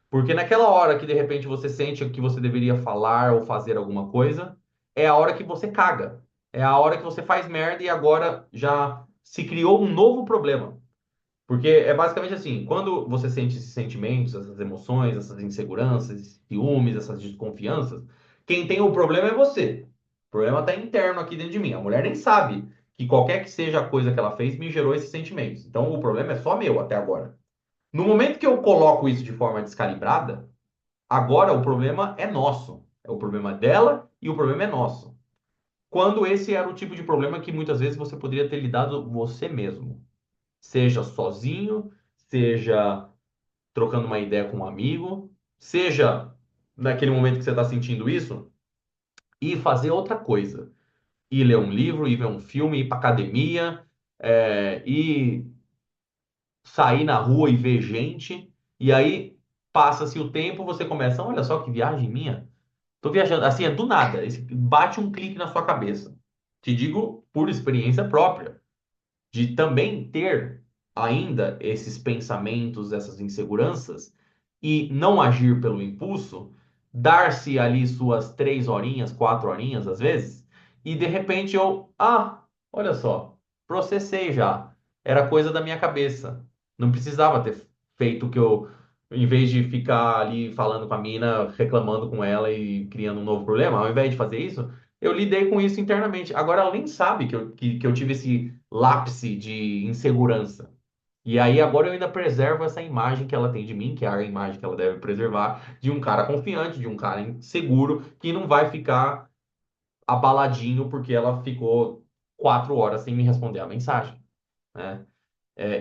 Porque naquela hora que de repente você sente que você deveria falar ou fazer alguma coisa, é a hora que você caga. É a hora que você faz merda e agora já se criou um novo problema. Porque é basicamente assim, quando você sente esses sentimentos, essas emoções, essas inseguranças, esses ciúmes, essas desconfianças, quem tem o problema é você. O problema está interno aqui dentro de mim. A mulher nem sabe que qualquer que seja a coisa que ela fez me gerou esses sentimentos. Então o problema é só meu até agora. No momento que eu coloco isso de forma descalibrada, agora o problema é nosso. É o problema dela e o problema é nosso. Quando esse era o tipo de problema que muitas vezes você poderia ter lidado você mesmo. Seja sozinho, seja trocando uma ideia com um amigo, seja naquele momento que você está sentindo isso, e fazer outra coisa. Ir ler um livro, ir ver um filme, ir para academia, ir sair na rua e ver gente. E aí passa-se o tempo, você começa, olha só que viagem minha. Tô viajando, assim, é do nada. Bate um clique na sua cabeça. Te digo por experiência própria, de também ter ainda esses pensamentos, essas inseguranças e não agir pelo impulso, dar-se ali suas 3 horinhas, 4 horinhas às vezes, e de repente olha só, processei já. Era coisa da minha cabeça. Não precisava ter feito o que eu, em vez de ficar ali falando com a mina, reclamando com ela e criando um novo problema, ao invés de fazer isso, eu lidei com isso internamente. Agora ela nem sabe que eu tive esse lápise de insegurança. E aí agora eu ainda preservo essa imagem que ela tem de mim, que é a imagem que ela deve preservar, de um cara confiante, de um cara seguro, que não vai ficar abaladinho porque ela ficou 4 horas sem me responder a mensagem, né?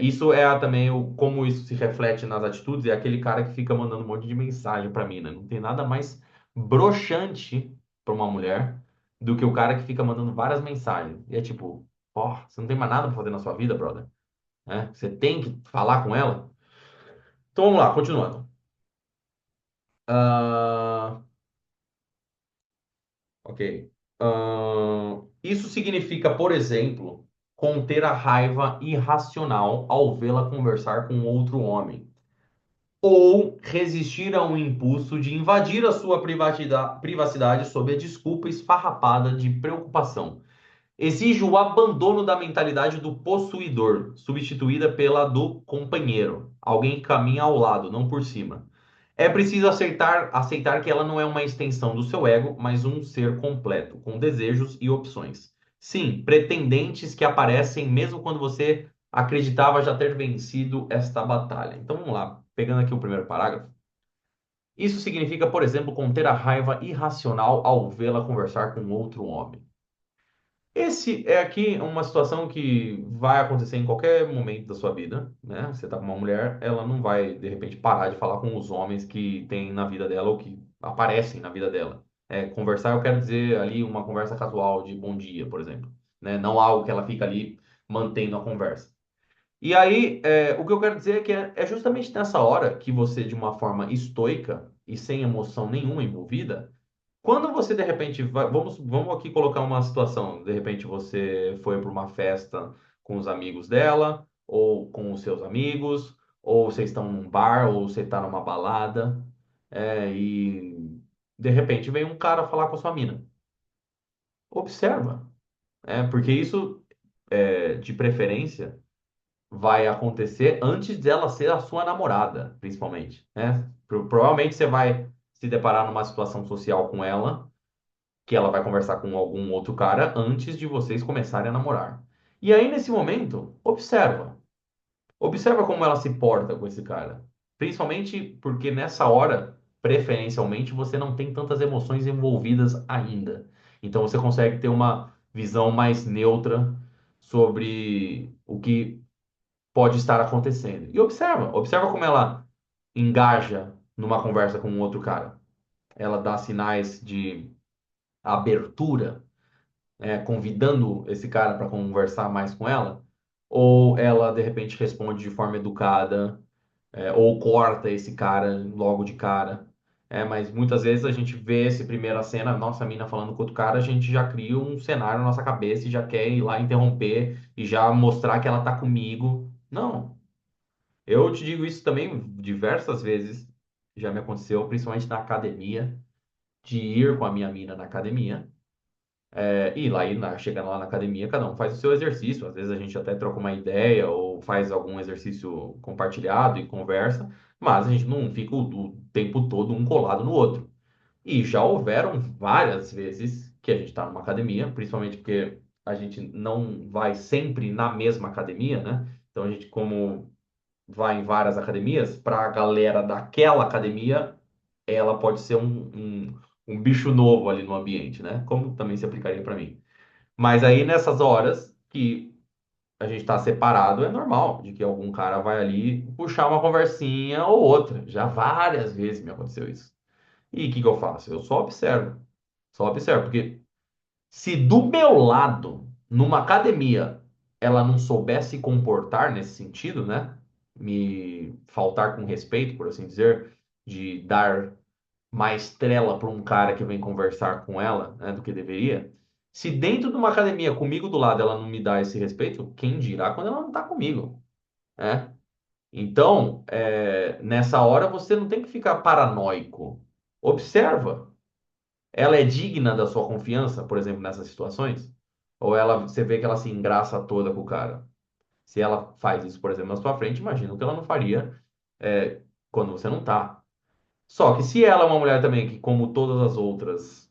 Isso também como isso se reflete nas atitudes, é aquele cara que fica mandando um monte de mensagem pra mim, né? Não tem nada mais broxante pra uma mulher do que o cara que fica mandando várias mensagens. E é tipo, ó, você não tem mais nada pra fazer na sua vida, brother, né? Você tem que falar com ela. Então vamos lá, continuando. Ah, ok. Isso significa, por exemplo, conter a raiva irracional ao vê-la conversar com outro homem. ou resistir a um impulso de invadir a sua privacidade sob a desculpa esfarrapada de preocupação. Exige o abandono da mentalidade do possuidor, substituída pela do companheiro, alguém que caminha ao lado, não por cima. É preciso aceitar que ela não é uma extensão do seu ego, mas um ser completo, com desejos e opções. Sim, pretendentes que aparecem mesmo quando você acreditava já ter vencido esta batalha. Então vamos lá, pegando aqui o primeiro parágrafo. Isso significa, por exemplo, conter a raiva irracional ao vê-la conversar com outro homem. Esse é aqui uma situação que vai acontecer em qualquer momento da sua vida, né? Você tá com uma mulher, ela não vai, de repente, parar de falar com os homens que tem na vida dela ou que aparecem na vida dela. Conversar, eu quero dizer ali uma conversa casual de bom dia, por exemplo, né? Não algo que ela fica ali mantendo a conversa. E aí, o que eu quero dizer é que é justamente nessa hora que você, de uma forma estoica e sem emoção nenhuma envolvida, quando você de repente vai, vamos aqui colocar uma situação. De repente você foi para uma festa com os amigos dela, ou com os seus amigos, ou vocês estão num bar, ou você está numa balada, e de repente vem um cara falar com a sua mina. Observa, porque isso, de preferência, vai acontecer antes dela ser a sua namorada, principalmente, né? Provavelmente você vai se deparar numa situação social com ela que ela vai conversar com algum outro cara antes de vocês começarem a namorar. E aí, nesse momento, observa. Observa como ela se porta com esse cara. Principalmente porque nessa hora, preferencialmente, você não tem tantas emoções envolvidas ainda. Então você consegue ter uma visão mais neutra sobre o que pode estar acontecendo. E observa como ela engaja numa conversa com um outro cara. Ela dá sinais de abertura, convidando esse cara para conversar mais com ela, ou ela de repente responde de forma educada, ou corta esse cara logo de cara. Mas muitas vezes a gente vê essa primeira cena, nossa mina falando com outro cara, a gente já cria um cenário na nossa cabeça e já quer ir lá interromper e já mostrar que ela tá comigo. Não, eu te digo isso também diversas vezes, já me aconteceu, principalmente na academia, de ir com a minha mina na academia. E lá, chegando lá na academia, cada um faz o seu exercício. Às vezes a gente até troca uma ideia ou faz algum exercício compartilhado e conversa, mas a gente não fica o tempo todo um colado no outro. E já houveram várias vezes que a gente está numa academia, principalmente porque a gente não vai sempre na mesma academia, né? Então a gente, como vai em várias academias, para a galera daquela academia, ela pode ser um bicho novo ali no ambiente, né? Como também se aplicaria para mim. Mas aí nessas horas que a gente está separado, é normal de que algum cara vai ali puxar uma conversinha ou outra. Já várias vezes me aconteceu isso. E o que que eu faço? Eu só observo. Só observo, porque se do meu lado, numa academia, ela não soubesse se comportar nesse sentido, né? Me faltar com respeito, por assim dizer, de dar mais trela para um cara que vem conversar com ela, né, do que deveria. Se dentro de uma academia comigo do lado ela não me dá esse respeito, quem dirá quando ela não está comigo, né? Então, nessa hora você não tem que ficar paranoico. Observa. Ela é digna da sua confiança, por exemplo, nessas situações? Ou você vê que ela se engraça toda com o cara? Se ela faz isso, por exemplo, na sua frente, imagino que ela não faria, quando você não tá. Só que se ela é uma mulher também que, como todas as outras,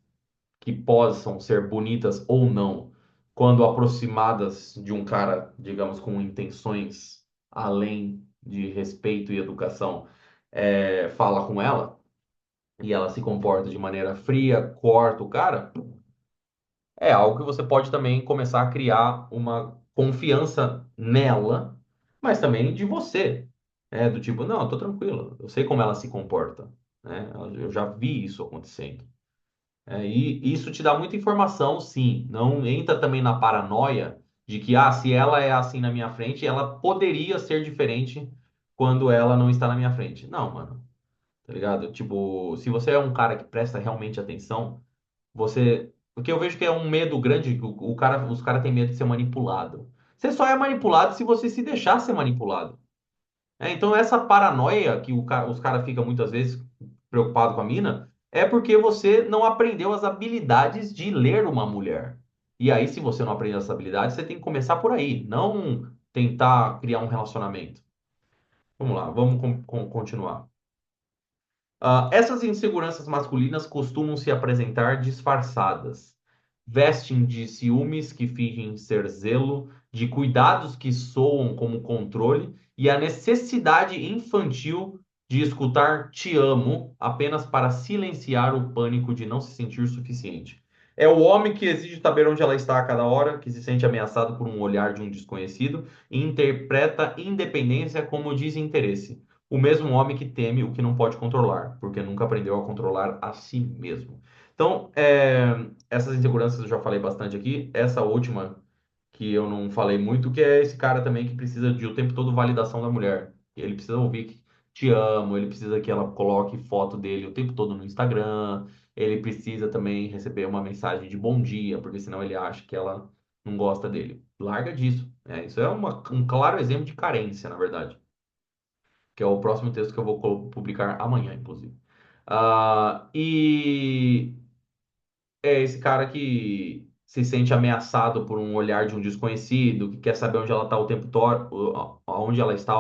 que possam ser bonitas ou não, quando aproximadas de um cara, digamos, com intenções além de respeito e educação, fala com ela e ela se comporta de maneira fria, corta o cara, é algo que você pode também começar a criar uma confiança nela, mas também de você. Do tipo, não, eu tô tranquilo, eu sei como ela se comporta, né? Eu já vi isso acontecendo. E isso te dá muita informação, sim. Não entra também na paranoia de que, se ela é assim na minha frente, ela poderia ser diferente quando ela não está na minha frente. Não, mano, tá ligado? Tipo, se você é um cara que presta realmente atenção, porque eu vejo que é um medo grande, que os caras têm medo de ser manipulado. Você só é manipulado se você se deixar ser manipulado. Então, essa paranoia que os caras ficam muitas vezes preocupados com a mina é porque você não aprendeu as habilidades de ler uma mulher. E aí, se você não aprendeu essa habilidade, você tem que começar por aí, não tentar criar um relacionamento. Vamos lá, vamos continuar. Essas inseguranças masculinas costumam se apresentar disfarçadas. Vestem de ciúmes que fingem ser zelo, de cuidados que soam como controle e a necessidade infantil de escutar te amo apenas para silenciar o pânico de não se sentir suficiente. É o homem que exige saber onde ela está a cada hora, que se sente ameaçado por um olhar de um desconhecido e interpreta independência como desinteresse. O mesmo homem que teme o que não pode controlar, porque nunca aprendeu a controlar a si mesmo. Então, essas inseguranças eu já falei bastante aqui. Essa última, que eu não falei muito, que é esse cara também que precisa de o tempo todo validação da mulher. Ele precisa ouvir que te amo, ele precisa que ela coloque foto dele o tempo todo no Instagram, ele precisa também receber uma mensagem de bom dia, porque senão ele acha que ela não gosta dele. Larga disso. Isso é um claro exemplo de carência, na verdade, que é o próximo texto que eu vou publicar amanhã, inclusive. E é esse cara que se sente ameaçado por um olhar de um desconhecido, que quer saber onde ela está o tempo todo, onde ela está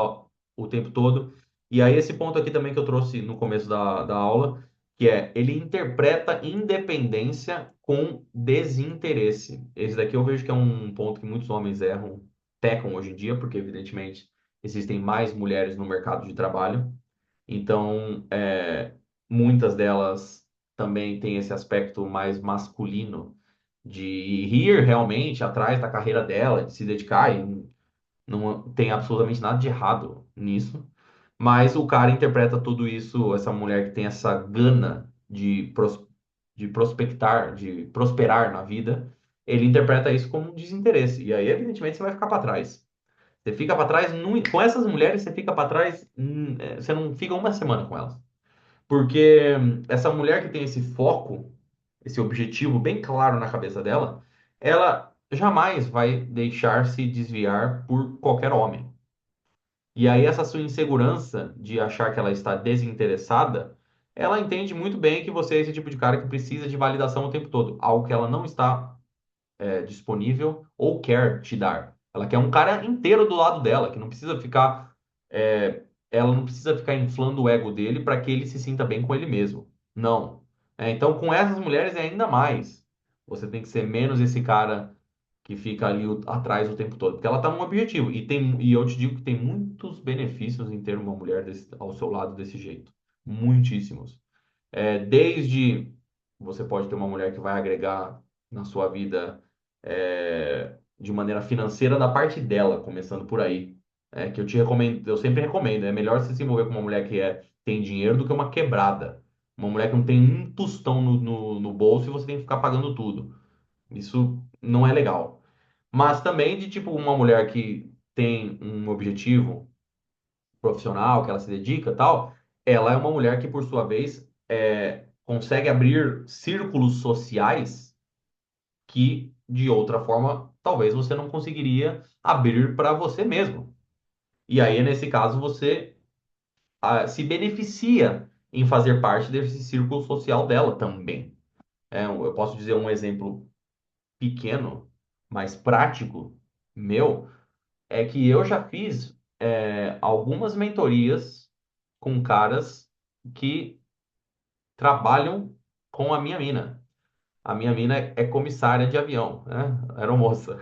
o tempo todo. E aí esse ponto aqui também que eu trouxe no começo da aula, que é ele interpreta independência com desinteresse. Esse daqui eu vejo que é um ponto que muitos homens erram, pecam hoje em dia, porque evidentemente existem mais mulheres no mercado de trabalho. Então, muitas delas também têm esse aspecto mais masculino de ir realmente atrás da carreira dela, de se dedicar, e não tem absolutamente nada de errado nisso. Mas o cara interpreta tudo isso, essa mulher que tem essa gana de prospectar, de prosperar na vida, ele interpreta isso como um desinteresse. E aí, evidentemente, você vai ficar para trás. Você fica para trás, com essas mulheres, você fica para trás, você não fica uma semana com elas. Porque essa mulher que tem esse foco, esse objetivo bem claro na cabeça dela, ela jamais vai deixar se desviar por qualquer homem. E aí, essa sua insegurança de achar que ela está desinteressada, ela entende muito bem que você é esse tipo de cara que precisa de validação o tempo todo, algo que ela não está disponível ou quer te dar. Ela quer um cara inteiro do lado dela, que não precisa ficar, ela não precisa ficar inflando o ego dele para que ele se sinta bem com ele mesmo. Não. Então, com essas mulheres é ainda mais. Você tem que ser menos esse cara que fica ali atrás o tempo todo, porque ela tá num objetivo. E eu te digo que tem muitos benefícios em ter uma mulher ao seu lado desse jeito. Muitíssimos. Desde você pode ter uma mulher que vai agregar na sua vida de maneira financeira da parte dela, começando por aí. Que eu te recomendo, eu sempre recomendo, é melhor você se envolver com uma mulher que tem dinheiro do que uma quebrada. Uma mulher que não tem um tostão no bolso e você tem que ficar pagando tudo. Isso não é legal. Mas também de tipo uma mulher que tem um objetivo profissional, que ela se dedica, tal, ela é uma mulher que, por sua vez, consegue abrir círculos sociais que, de outra forma, talvez você não conseguiria abrir para você mesmo. E aí, nesse caso, você se beneficia em fazer parte desse círculo social dela também. Eu posso dizer um exemplo pequeno, mas prático, meu, é que eu já fiz algumas mentorias com caras que trabalham com a minha mina. A minha mina é comissária de avião, né? Aeromoça.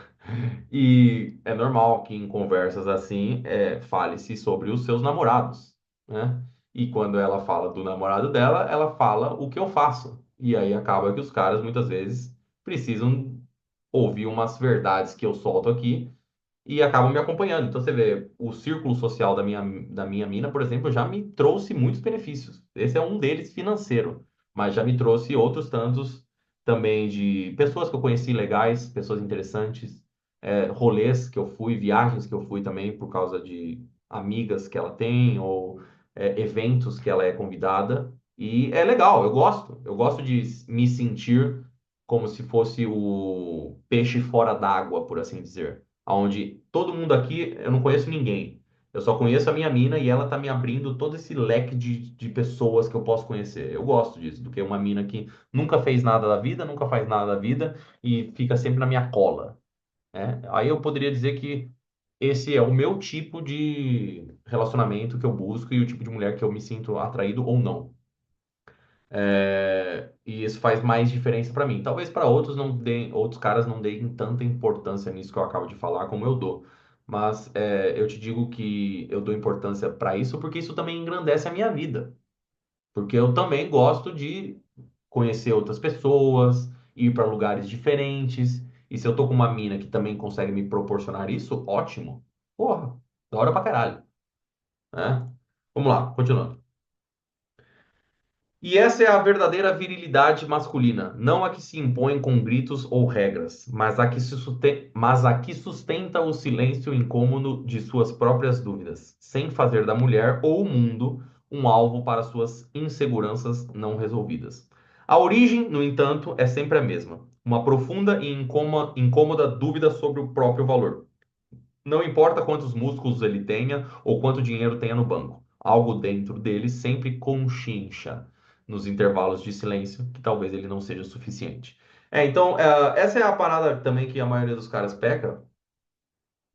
E é normal que em conversas assim fale-se sobre os seus namorados, né? E quando ela fala do namorado dela, ela fala o que eu faço. E aí acaba que os caras muitas vezes precisam ouvir umas verdades que eu solto aqui e acabam me acompanhando. Então você vê, o círculo social da minha mina, por exemplo, já me trouxe muitos benefícios. Esse é um deles financeiro, mas já me trouxe outros tantos também de pessoas que eu conheci legais, pessoas interessantes, rolês que eu fui, viagens que eu fui também por causa de amigas que ela tem ou eventos que ela é convidada. E é legal, eu gosto de me sentir como se fosse o peixe fora d'água, por assim dizer onde todo mundo aqui, eu não conheço ninguém. Eu só conheço a minha mina e ela tá me abrindo todo esse leque de pessoas que eu posso conhecer. Eu gosto disso, do que uma mina que nunca fez nada da vida, nunca faz nada da vida e fica sempre na minha cola, né? Aí eu poderia dizer que esse é o meu tipo de relacionamento que eu busco e o tipo de mulher que eu me sinto atraído ou não. E isso faz mais diferença para mim. Talvez para outros não deem, outros caras não deem tanta importância nisso que eu acabo de falar como eu dou. Mas eu te digo que eu dou importância para isso porque isso também engrandece a minha vida. Porque eu também gosto de conhecer outras pessoas, ir para lugares diferentes. E se eu tô com uma mina que também consegue me proporcionar isso, ótimo. Porra, da hora pra caralho, né? Vamos lá, continuando. E essa é a verdadeira virilidade masculina, não a que se impõe com gritos ou regras, mas a que sustenta o silêncio incômodo de suas próprias dúvidas, sem fazer da mulher ou o mundo um alvo para suas inseguranças não resolvidas. A origem, no entanto, é sempre a mesma, uma profunda e incômoda dúvida sobre o próprio valor. Não importa quantos músculos ele tenha ou quanto dinheiro tenha no banco, algo dentro dele sempre conchincha nos intervalos de silêncio que talvez ele não seja suficiente. Então, essa é a parada também que a maioria dos caras peca,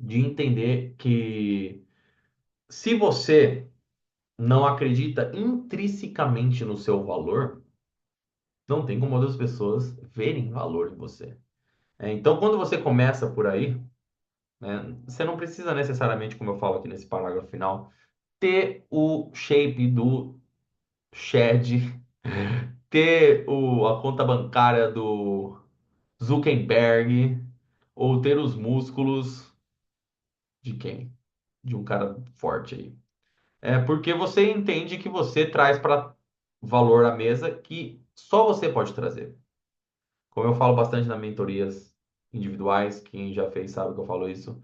de entender que se você não acredita intrinsecamente no seu valor, não tem como outras pessoas verem valor em você. Então, quando você começa por aí, né, você não precisa necessariamente, como eu falo aqui nesse parágrafo final, ter o shape do Shed, ter a conta bancária do Zuckerberg, ou ter os músculos de quem? De um cara forte aí. É porque você entende que você traz para valor à mesa que só você pode trazer. Como eu falo bastante nas mentorias individuais, quem já fez sabe que eu falo isso.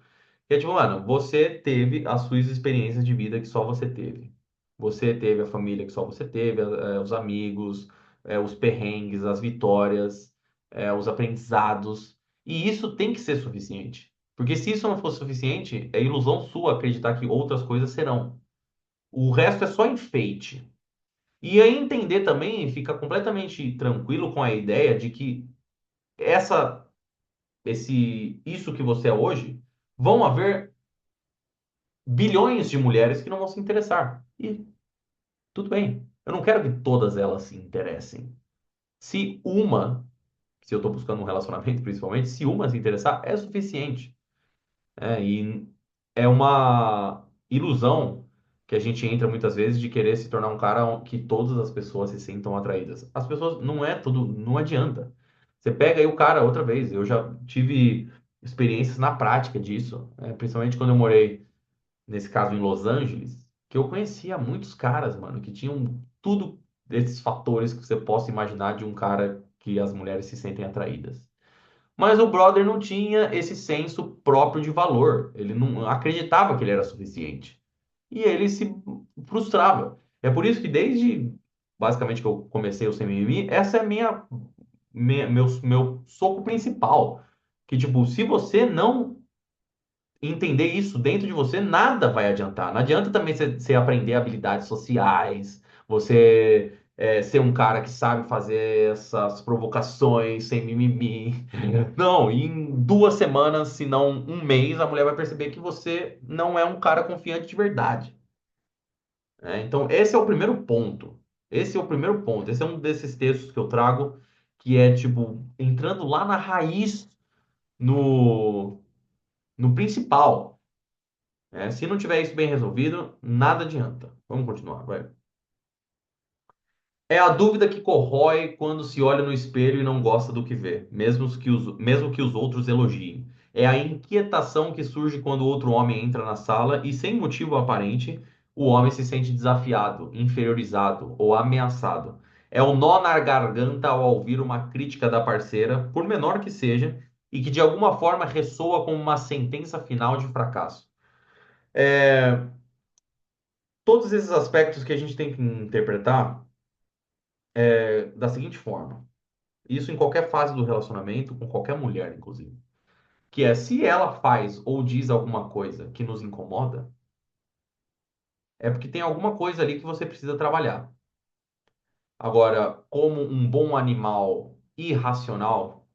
Que é tipo, mano, você teve as suas experiências de vida que só você teve. Você teve a família que só você teve, os amigos, os perrengues, as vitórias, os aprendizados. E isso tem que ser suficiente. Porque se isso não for suficiente, é ilusão sua acreditar que outras coisas serão. O resto é só enfeite. E aí entender também, fica completamente tranquilo com a ideia de que essa, isso que você é hoje, vão haver bilhões de mulheres que não vão se interessar. E tudo bem. Eu não quero que todas elas se interessem. Se uma, se eu estou buscando um relacionamento principalmente, se uma se interessar, é suficiente. E é uma ilusão que a gente entra muitas vezes de querer se tornar um cara que todas as pessoas se sintam atraídas. As pessoas, não é tudo, não adianta. Você pega aí o cara outra vez. Eu já tive experiências na prática disso, principalmente quando eu morei nesse caso em Los Angeles, que eu conhecia muitos caras, mano, que tinham tudo desses fatores que você possa imaginar de um cara que as mulheres se sentem atraídas. Mas o brother não tinha esse senso próprio de valor. Ele não acreditava que ele era suficiente. E ele se frustrava. É por isso que desde basicamente que eu comecei o Sem Mimimi, essa é a meu soco principal. Que tipo, se você não entender isso dentro de você, nada vai adiantar. Não adianta também você aprender habilidades sociais, você ser um cara que sabe fazer essas provocações sem mimimi. Não, em 2 semanas, se não um mês, a mulher vai perceber que você não é um cara confiante de verdade. Então, esse é o primeiro ponto. Esse é o primeiro ponto. Esse é um desses textos que eu trago, que é, tipo, entrando lá na raiz, no principal. Se não tiver isso bem resolvido, nada adianta. Vamos continuar, vai. É a dúvida que corrói quando se olha no espelho e não gosta do que vê, mesmo que os outros elogiem. É a inquietação que surge quando outro homem entra na sala e, sem motivo aparente, o homem se sente desafiado, inferiorizado ou ameaçado. É o nó na garganta ao ouvir uma crítica da parceira, por menor que seja, e que de alguma forma ressoa como uma sentença final de fracasso. É, Todos esses aspectos que a gente tem que interpretar da seguinte forma. Isso em qualquer fase do relacionamento, com qualquer mulher, inclusive. Que é, se ela faz ou diz alguma coisa que nos incomoda, é porque tem alguma coisa ali que você precisa trabalhar. Agora, como um bom animal irracional,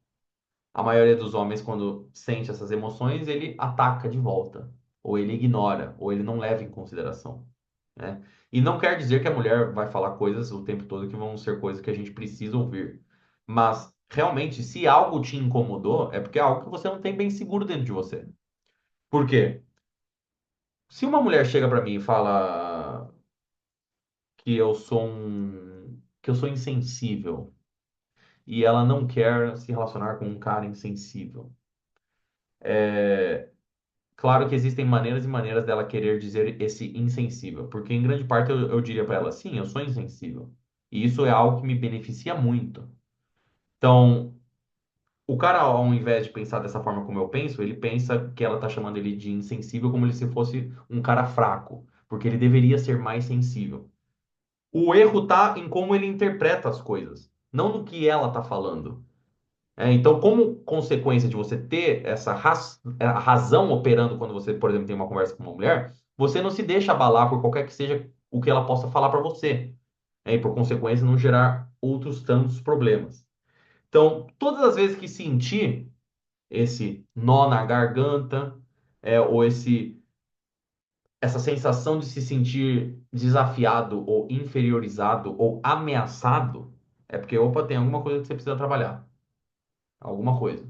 a maioria dos homens, quando sente essas emoções, ele ataca de volta, ou ele ignora, ou ele não leva em consideração, né? E não quer dizer que a mulher vai falar coisas o tempo todo que vão ser coisas que a gente precisa ouvir. Mas, realmente, se algo te incomodou, é porque é algo que você não tem bem seguro dentro de você. Por quê? Se uma mulher chega pra mim e fala que eu sou insensível e ela não quer se relacionar com um cara insensível, é claro que existem maneiras e maneiras dela querer dizer esse insensível, porque em grande parte eu diria pra ela, sim, eu sou insensível. E isso é algo que me beneficia muito. Então, o cara, ao invés de pensar dessa forma como eu penso, ele pensa que ela tá chamando ele de insensível como se fosse um cara fraco, porque ele deveria ser mais sensível. O erro tá em como ele interpreta as coisas, não no que ela tá falando. Então, como consequência de você ter essa razão operando quando você, por exemplo, tem uma conversa com uma mulher, você não se deixa abalar por qualquer que seja o que ela possa falar para você. E, por consequência, não gerar outros tantos problemas. Então, todas as vezes que sentir esse nó na garganta, ou essa sensação de se sentir desafiado ou inferiorizado ou ameaçado, é porque, opa, tem alguma coisa que você precisa trabalhar. Alguma coisa.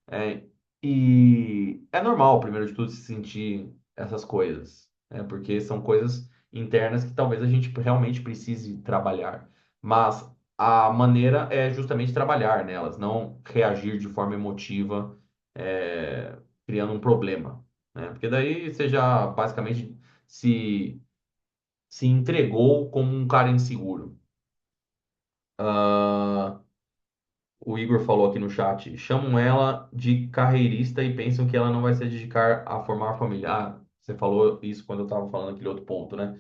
É, e é normal, primeiro de tudo, se sentir essas coisas, né? Porque são coisas internas que talvez a gente realmente precise trabalhar. Mas a maneira é justamente trabalhar nelas, não reagir de forma emotiva, é, criando um problema, né? Porque daí você já basicamente se, se entregou como um cara inseguro. Ah, o Igor falou aqui no chat, chamam ela de carreirista e pensam que ela não vai se dedicar a formar família. Ah, você falou isso quando eu estava falando aquele outro ponto, né?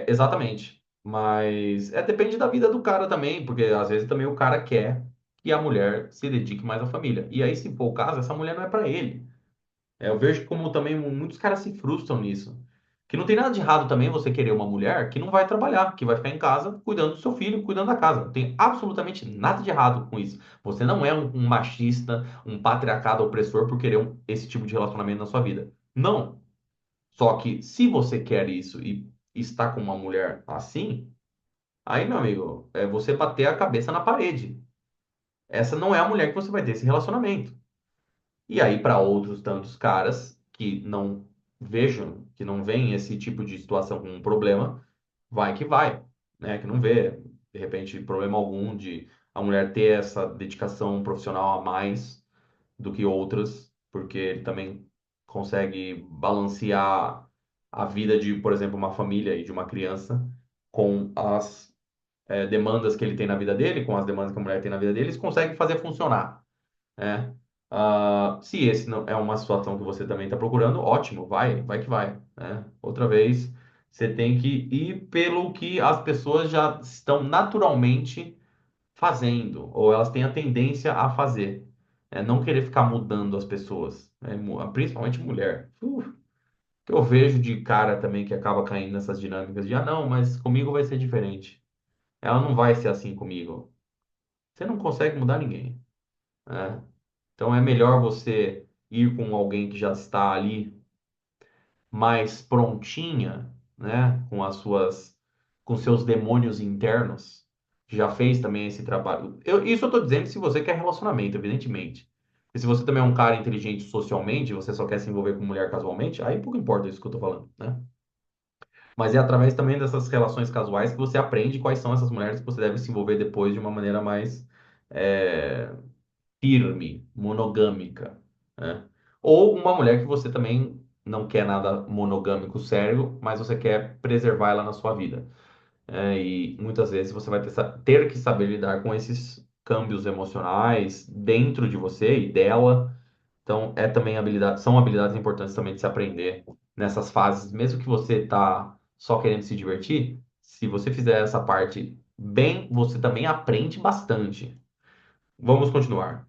Exatamente. Mas depende da vida do cara também, porque às vezes também o cara quer que a mulher se dedique mais à família. E aí, se for o caso, essa mulher não é para ele. Eu vejo como também muitos caras se frustram nisso. Que não tem nada de errado também você querer uma mulher que não vai trabalhar, que vai ficar em casa cuidando do seu filho, cuidando da casa. Não tem absolutamente nada de errado com isso. Você não é um machista, um patriarcado opressor por querer esse tipo de relacionamento na sua vida. Não. Só que se você quer isso e está com uma mulher assim, aí, meu amigo, é você bater a cabeça na parede. Essa não é a mulher que você vai ter esse relacionamento. E aí, para outros tantos caras que não vejam, que não veem esse tipo de situação como um problema, vai que vai, né? Que não vê, de repente, problema algum de a mulher ter essa dedicação profissional a mais do que outras, porque ele também consegue balancear a vida de, por exemplo, uma família e de uma criança com as demandas que ele tem na vida dele, com as demandas que a mulher tem na vida dele, eles conseguem fazer funcionar, né? Se esse não é uma situação que você também está procurando, ótimo, vai que vai, né? Outra vez, você tem que ir pelo que as pessoas já estão naturalmente fazendo, ou elas têm a tendência a fazer. Não querer ficar mudando as pessoas, né? Principalmente mulher. Que eu vejo de cara também que acaba caindo nessas dinâmicas de, não, mas comigo vai ser diferente. Ela não vai ser assim comigo. Você não consegue mudar ninguém, né? Então é melhor você ir com alguém que já está ali mais prontinha, né, com seus demônios internos, que já fez também esse trabalho. Isso eu tô dizendo se você quer relacionamento, evidentemente. E se você também é um cara inteligente socialmente, você só quer se envolver com mulher casualmente, aí pouco importa isso que eu tô falando, né? Mas é através também dessas relações casuais que você aprende quais são essas mulheres que você deve se envolver depois de uma maneira mais é, firme, monogâmica, né? Ou uma mulher que você também não quer nada monogâmico sério, mas você quer preservar ela na sua vida. E muitas vezes você vai ter que saber lidar com esses câmbios emocionais dentro de você e dela. Então, também habilidade, são habilidades importantes também de se aprender nessas fases, mesmo que você tá só querendo se divertir, se você fizer essa parte bem, você também aprende bastante. Vamos continuar.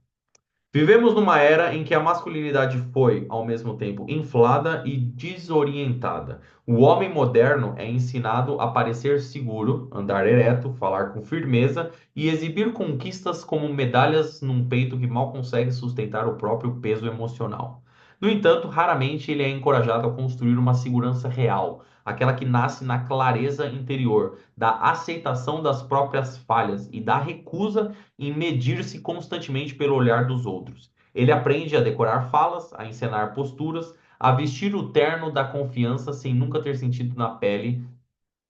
Vivemos numa era em que a masculinidade foi, ao mesmo tempo, inflada e desorientada. O homem moderno é ensinado a parecer seguro, andar ereto, falar com firmeza e exibir conquistas como medalhas num peito que mal consegue sustentar o próprio peso emocional. No entanto, raramente ele é encorajado a construir uma segurança real, aquela que nasce na clareza interior, da aceitação das próprias falhas e da recusa em medir-se constantemente pelo olhar dos outros. Ele aprende a decorar falas, a encenar posturas, a vestir o terno da confiança sem nunca ter sentido na pele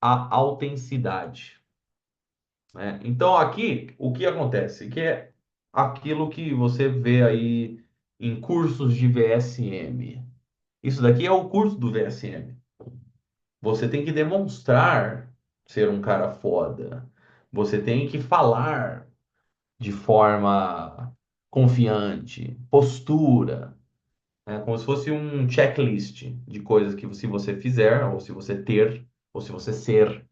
a autenticidade, né? Então aqui o que acontece? Que é aquilo que você vê aí em cursos de VSM. Isso daqui é o curso do VSM. Você tem que demonstrar ser um cara foda. Você tem que falar de forma confiante, postura, né? Como se fosse um checklist de coisas que se você fizer, ou se você ter, ou se você ser,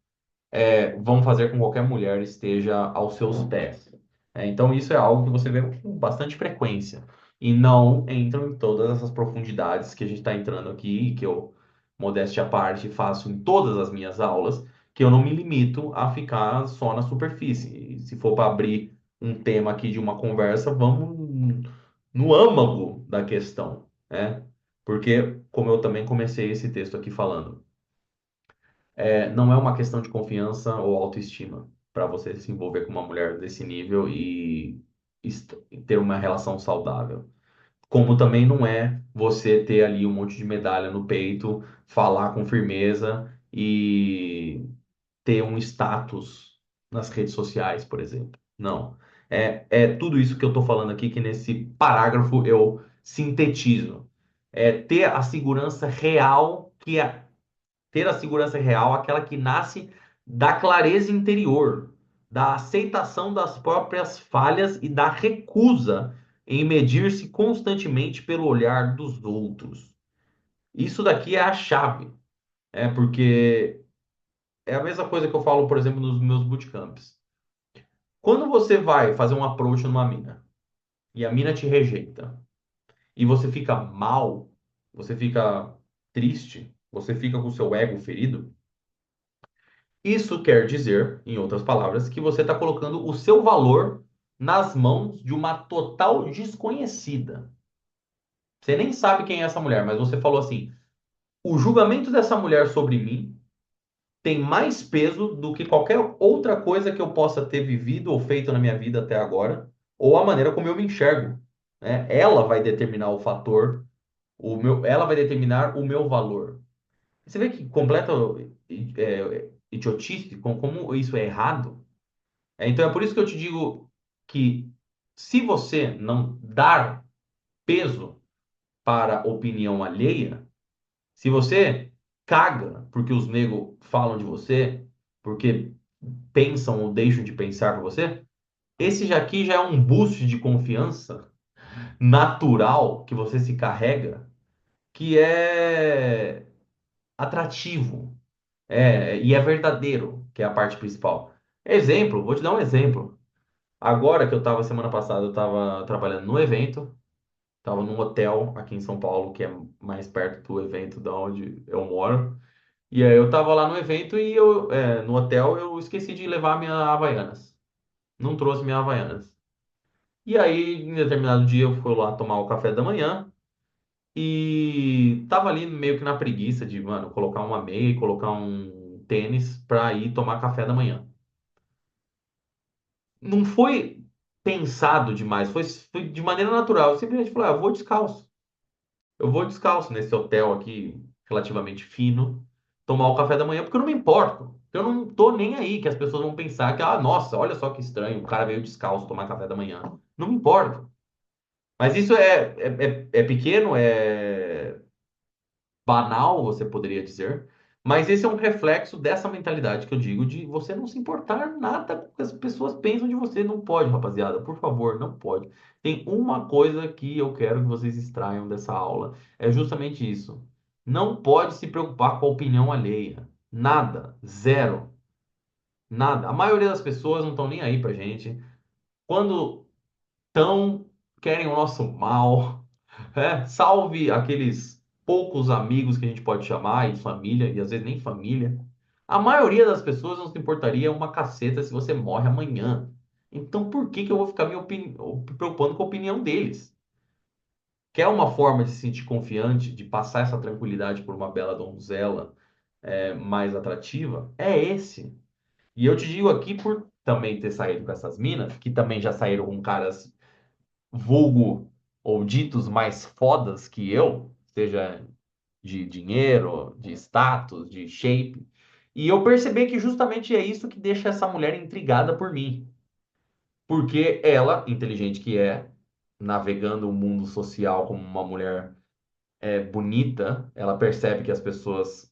vão fazer com que qualquer mulher esteja aos seus pés. Então, isso é algo que você vê com bastante frequência. E não entram em todas essas profundidades que a gente está entrando aqui, que eu, modéstia à parte, faço em todas as minhas aulas, que eu não me limito a ficar só na superfície. E se for para abrir um tema aqui de uma conversa, vamos no âmago da questão, né? Porque, como eu também comecei esse texto aqui falando, não é uma questão de confiança ou autoestima para você se envolver com uma mulher desse nível e ter uma relação saudável. Como também não é você ter ali um monte de medalha no peito, falar com firmeza e ter um status nas redes sociais, por exemplo. Não. É tudo isso que eu estou falando aqui, que nesse parágrafo eu sintetizo. É ter a segurança real ter a segurança real, aquela que nasce da clareza interior, da aceitação das próprias falhas e da recusa em medir-se constantemente pelo olhar dos outros. Isso daqui é a chave, porque é a mesma coisa que eu falo, por exemplo, nos meus bootcamps. Quando você vai fazer um approach numa mina e a mina te rejeita e você fica mal, você fica triste, você fica com o seu ego ferido, isso quer dizer, em outras palavras, que você está colocando o seu valor nas mãos de uma total desconhecida. Você nem sabe quem é essa mulher, mas você falou assim: o julgamento dessa mulher sobre mim tem mais peso do que qualquer outra coisa que eu possa ter vivido ou feito na minha vida até agora, ou a maneira como eu me enxergo, né? Ela vai determinar o fator, ela vai determinar o meu valor. Você vê que completa idiotice, como isso é errado. Então é por isso que eu te digo que se você não dar peso para a opinião alheia, se você caga porque os negros falam de você, porque pensam ou deixam de pensar por você, esse já aqui já é um boost de confiança natural que você se carrega, que é atrativo, e é verdadeiro, que é a parte principal. Exemplo, vou te dar um exemplo. Agora que eu estava, semana passada, eu estava trabalhando no evento, estava num hotel aqui em São Paulo, que é mais perto do evento da onde eu moro. E aí eu estava lá no evento e no hotel, eu esqueci de levar minha Havaianas. Não trouxe minha Havaianas. E aí, em determinado dia, eu fui lá tomar o café da manhã e tava ali meio que na preguiça de, mano, colocar uma meia e colocar um tênis pra ir tomar café da manhã. Não foi pensado demais, foi de maneira natural. Eu simplesmente falei, eu vou descalço. Eu vou descalço nesse hotel aqui, relativamente fino, tomar o café da manhã, porque eu não me importo. Eu não tô nem aí que as pessoas vão pensar que, nossa, olha só que estranho, o cara veio descalço tomar café da manhã. Não me importo. Mas isso é pequeno, é banal, você poderia dizer, mas esse é um reflexo dessa mentalidade que eu digo de você não se importar nada com o que as pessoas pensam de você. Não pode, rapaziada, por favor, não pode. Tem uma coisa que eu quero que vocês extraiam dessa aula, é justamente isso. Não pode se preocupar com a opinião alheia. Nada, zero, nada. A maioria das pessoas não estão nem aí pra gente. Quando estão querem o nosso mal, salve aqueles poucos amigos que a gente pode chamar, e família, e às vezes nem família. A maioria das pessoas não se importaria uma caceta se você morre amanhã. Então por que que eu vou ficar me preocupando com a opinião deles? Quer uma forma de se sentir confiante, de passar essa tranquilidade por uma bela donzela mais atrativa? É esse. E eu te digo aqui por também ter saído com essas minas, que também já saíram com caras vulgo ou ditos mais fodas que eu, seja de dinheiro, de status, de shape. E eu percebi que justamente é isso que deixa essa mulher intrigada por mim. Porque ela, inteligente que é, navegando o mundo social como uma mulher bonita, ela percebe que as pessoas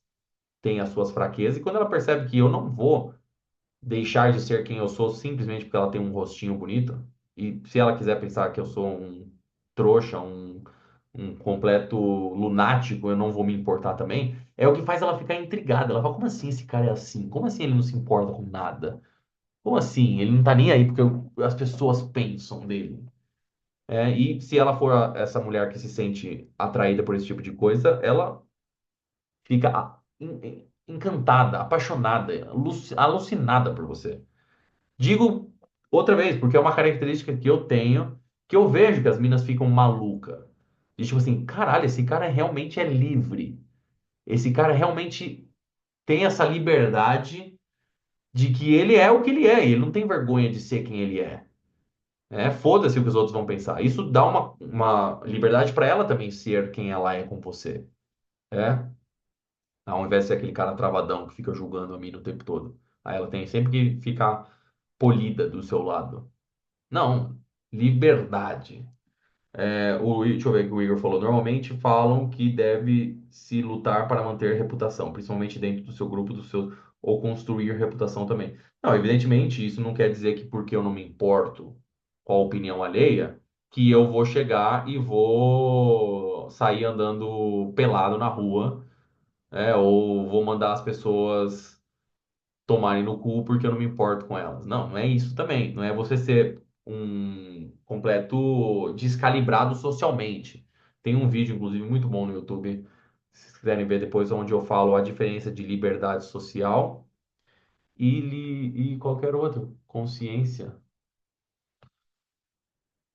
têm as suas fraquezas, e quando ela percebe que eu não vou deixar de ser quem eu sou simplesmente porque ela tem um rostinho bonito, e se ela quiser pensar que eu sou um trouxa, um completo lunático, eu não vou me importar também, é o que faz ela ficar intrigada. Ela fala, como assim esse cara é assim? Como assim ele não se importa com nada? Como assim? Ele não tá nem aí porque as pessoas pensam dele. E se ela for essa mulher que se sente atraída por esse tipo de coisa, ela fica encantada, apaixonada, alucinada por você. Digo outra vez, porque é uma característica que eu tenho, que eu vejo que as minas ficam malucas. E tipo assim, caralho, esse cara realmente é livre. Esse cara realmente tem essa liberdade de que ele é o que ele é, e ele não tem vergonha de ser quem ele é. Foda-se o que os outros vão pensar. Isso dá uma liberdade para ela também ser quem ela é com você. É, ao invés de ser aquele cara travadão que fica julgando a mina o tempo todo. Aí ela tem sempre que ficar polida do seu lado. Não, liberdade. Deixa eu ver o que o Igor falou. Normalmente falam que deve se lutar para manter reputação, principalmente dentro do seu grupo, ou construir reputação também. Não, evidentemente, isso não quer dizer que porque eu não me importo com a opinião alheia, que eu vou chegar e vou sair andando pelado na rua, ou vou mandar as pessoas tomarem no cu porque eu não me importo com elas. Não, não é isso também. Não é você ser um completo descalibrado socialmente. Tem um vídeo, inclusive, muito bom no YouTube, se vocês quiserem ver depois, onde eu falo a diferença de liberdade social e qualquer outro, consciência.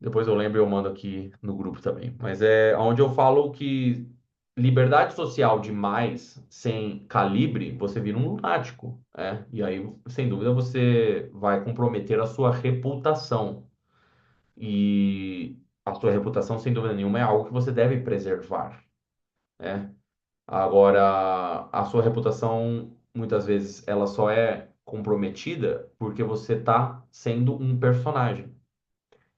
Depois eu lembro e eu mando aqui no grupo também. Mas é onde eu falo que liberdade social demais, sem calibre, você vira um lunático, E aí, sem dúvida, você vai comprometer a sua reputação. E a sua reputação, sem dúvida nenhuma, é algo que você deve preservar, né? Agora, a sua reputação, muitas vezes, ela só é comprometida porque você está sendo um personagem.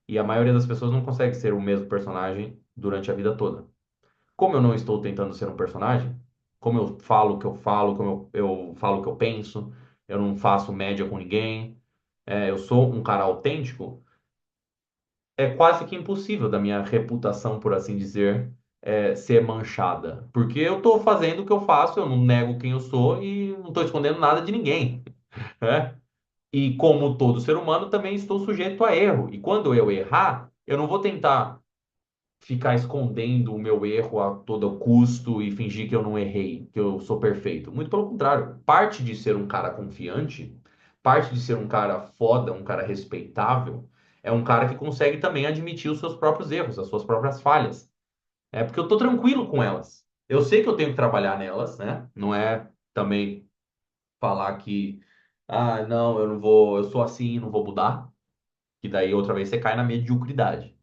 E a maioria das pessoas não consegue ser o mesmo personagem durante a vida toda. Como eu não estou tentando ser um personagem, como eu falo o que eu falo, como eu falo o que eu penso, eu não faço média com ninguém, eu sou um cara autêntico, é quase que impossível da minha reputação, por assim dizer, ser manchada. Porque eu estou fazendo o que eu faço, eu não nego quem eu sou e não estou escondendo nada de ninguém, né? E como todo ser humano, também estou sujeito a erro. E quando eu errar, eu não vou tentar ficar escondendo o meu erro a todo custo e fingir que eu não errei, que eu sou perfeito. Muito pelo contrário, parte de ser um cara confiante, parte de ser um cara foda, um cara respeitável, é um cara que consegue também admitir os seus próprios erros, as suas próprias falhas. É porque eu tô tranquilo com elas. Eu sei que eu tenho que trabalhar nelas, né? Não é também falar que, não, eu não vou, eu sou assim, não vou mudar, que daí outra vez você cai na mediocridade.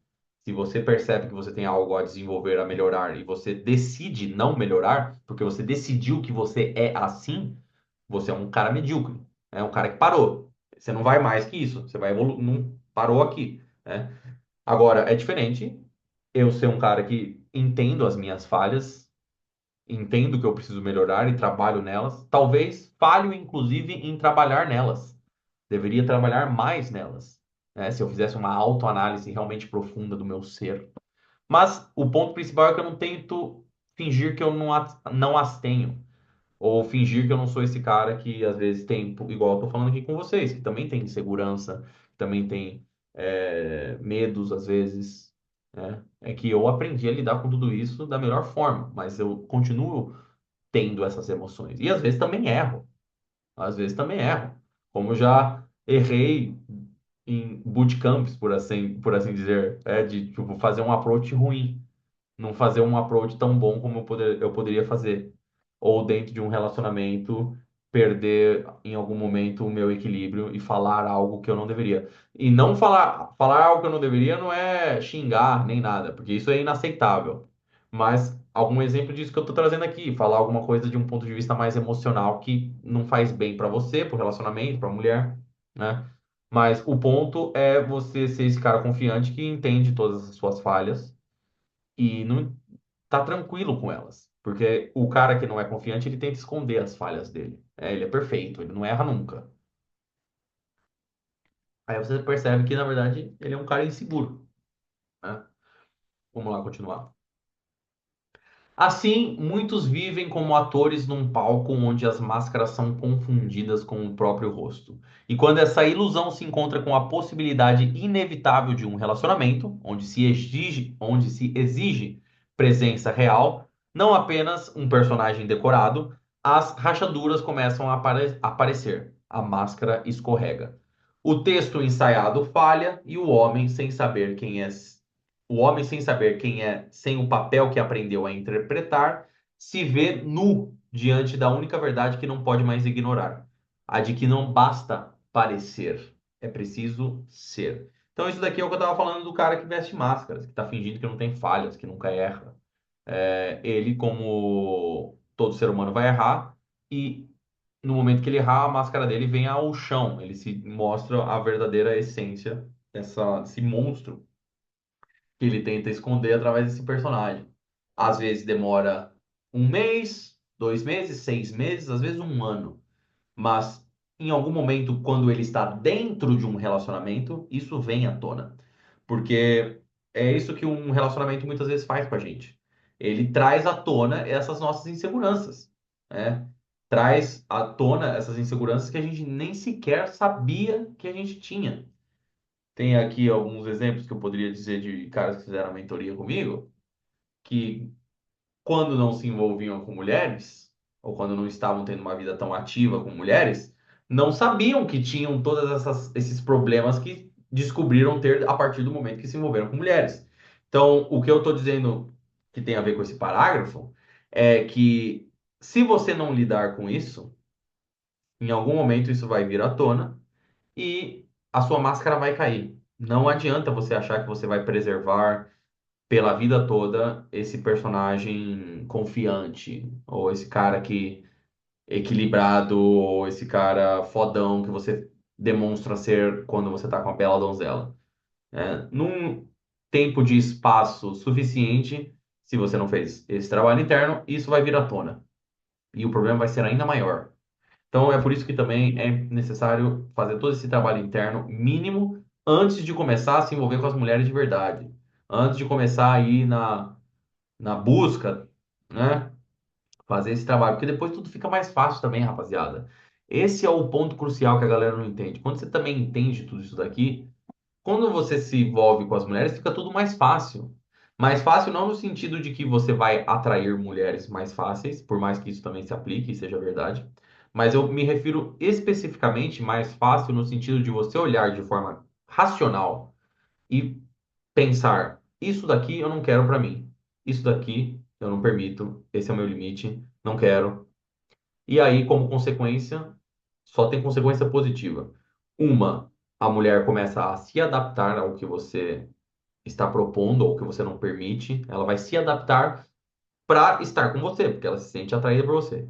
Se você percebe que você tem algo a desenvolver, a melhorar, e você decide não melhorar, porque você decidiu que você é assim, você é um cara medíocre. É um cara que parou. Você não vai mais que isso. Você vai evoluir. Não parou aqui, né? Agora, é diferente eu ser um cara que entendo as minhas falhas, entendo que eu preciso melhorar e trabalho nelas. Talvez falho, inclusive, em trabalhar nelas. Deveria trabalhar mais nelas, né? Se eu fizesse uma autoanálise realmente profunda do meu ser. Mas o ponto principal é que eu não tento fingir que eu não as tenho. Ou fingir que eu não sou esse cara que às vezes tem, igual eu tô falando aqui com vocês, que também tem insegurança, também tem medos às vezes. né? É que eu aprendi a lidar com tudo isso da melhor forma, mas eu continuo tendo essas emoções. E às vezes também erro. Às vezes também erro. Como já errei em bootcamps, por assim dizer, de tipo, fazer um approach ruim, não fazer um approach tão bom como eu poderia fazer. Ou dentro de um relacionamento, perder em algum momento o meu equilíbrio e falar algo que eu não deveria. E não falar algo que eu não deveria não é xingar nem nada, porque isso é inaceitável. Mas algum exemplo disso que eu tô trazendo aqui, falar alguma coisa de um ponto de vista mais emocional que não faz bem para você, pro relacionamento, pra mulher, né? Mas o ponto é você ser esse cara confiante que entende todas as suas falhas e não tá tranquilo com elas. Porque o cara que não é confiante, ele tenta esconder as falhas dele. Ele é perfeito, ele não erra nunca. Aí você percebe que, na verdade, ele é um cara inseguro, né? Vamos lá continuar. Assim, muitos vivem como atores num palco onde as máscaras são confundidas com o próprio rosto. E quando essa ilusão se encontra com a possibilidade inevitável de um relacionamento, onde se exige presença real, não apenas um personagem decorado, as rachaduras começam a aparecer. A máscara escorrega. O texto ensaiado falha e o homem, sem saber quem é, sem o papel que aprendeu a interpretar, se vê nu diante da única verdade que não pode mais ignorar, a de que não basta parecer, é preciso ser. Então, isso daqui é o que eu estava falando do cara que veste máscaras, que está fingindo que não tem falhas, que nunca erra. Ele, como todo ser humano, vai errar, e no momento que ele errar, a máscara dele vem ao chão, ele se mostra a verdadeira essência desse monstro que ele tenta esconder através desse personagem. Às vezes demora um mês, 2 meses, 6 meses, às vezes um ano. Mas em algum momento, quando ele está dentro de um relacionamento, isso vem à tona. Porque é isso que um relacionamento muitas vezes faz com a gente. Ele traz à tona essas nossas inseguranças, né? Traz à tona essas inseguranças que a gente nem sequer sabia que a gente tinha. Tem aqui alguns exemplos que eu poderia dizer de caras que fizeram mentoria comigo, que quando não se envolviam com mulheres, ou quando não estavam tendo uma vida tão ativa com mulheres, não sabiam que tinham esses problemas que descobriram ter a partir do momento que se envolveram com mulheres. Então, o que eu estou dizendo que tem a ver com esse parágrafo é que se você não lidar com isso, em algum momento isso vai vir à tona e a sua máscara vai cair. Não adianta você achar que você vai preservar pela vida toda esse personagem confiante, ou esse cara que equilibrado, ou esse cara fodão que você demonstra ser quando você tá com a bela donzela. Num tempo de espaço suficiente, se você não fez esse trabalho interno, isso vai vir à tona. E o problema vai ser ainda maior. Então é por isso que também é necessário fazer todo esse trabalho interno mínimo antes de começar a se envolver com as mulheres de verdade. Antes de começar a ir na busca, né? Fazer esse trabalho, porque depois tudo fica mais fácil também, rapaziada. Esse é o ponto crucial que a galera não entende. Quando você também entende tudo isso daqui, quando você se envolve com as mulheres, fica tudo mais fácil. Mais fácil não no sentido de que você vai atrair mulheres mais fáceis, por mais que isso também se aplique e seja verdade. Mas eu me refiro especificamente mais fácil no sentido de você olhar de forma racional e pensar, isso daqui eu não quero pra mim. Isso daqui eu não permito. Esse é o meu limite. Não quero. E aí, como consequência, só tem consequência positiva. Uma, a mulher começa a se adaptar ao que você está propondo ou que você não permite. Ela vai se adaptar para estar com você, porque ela se sente atraída por você.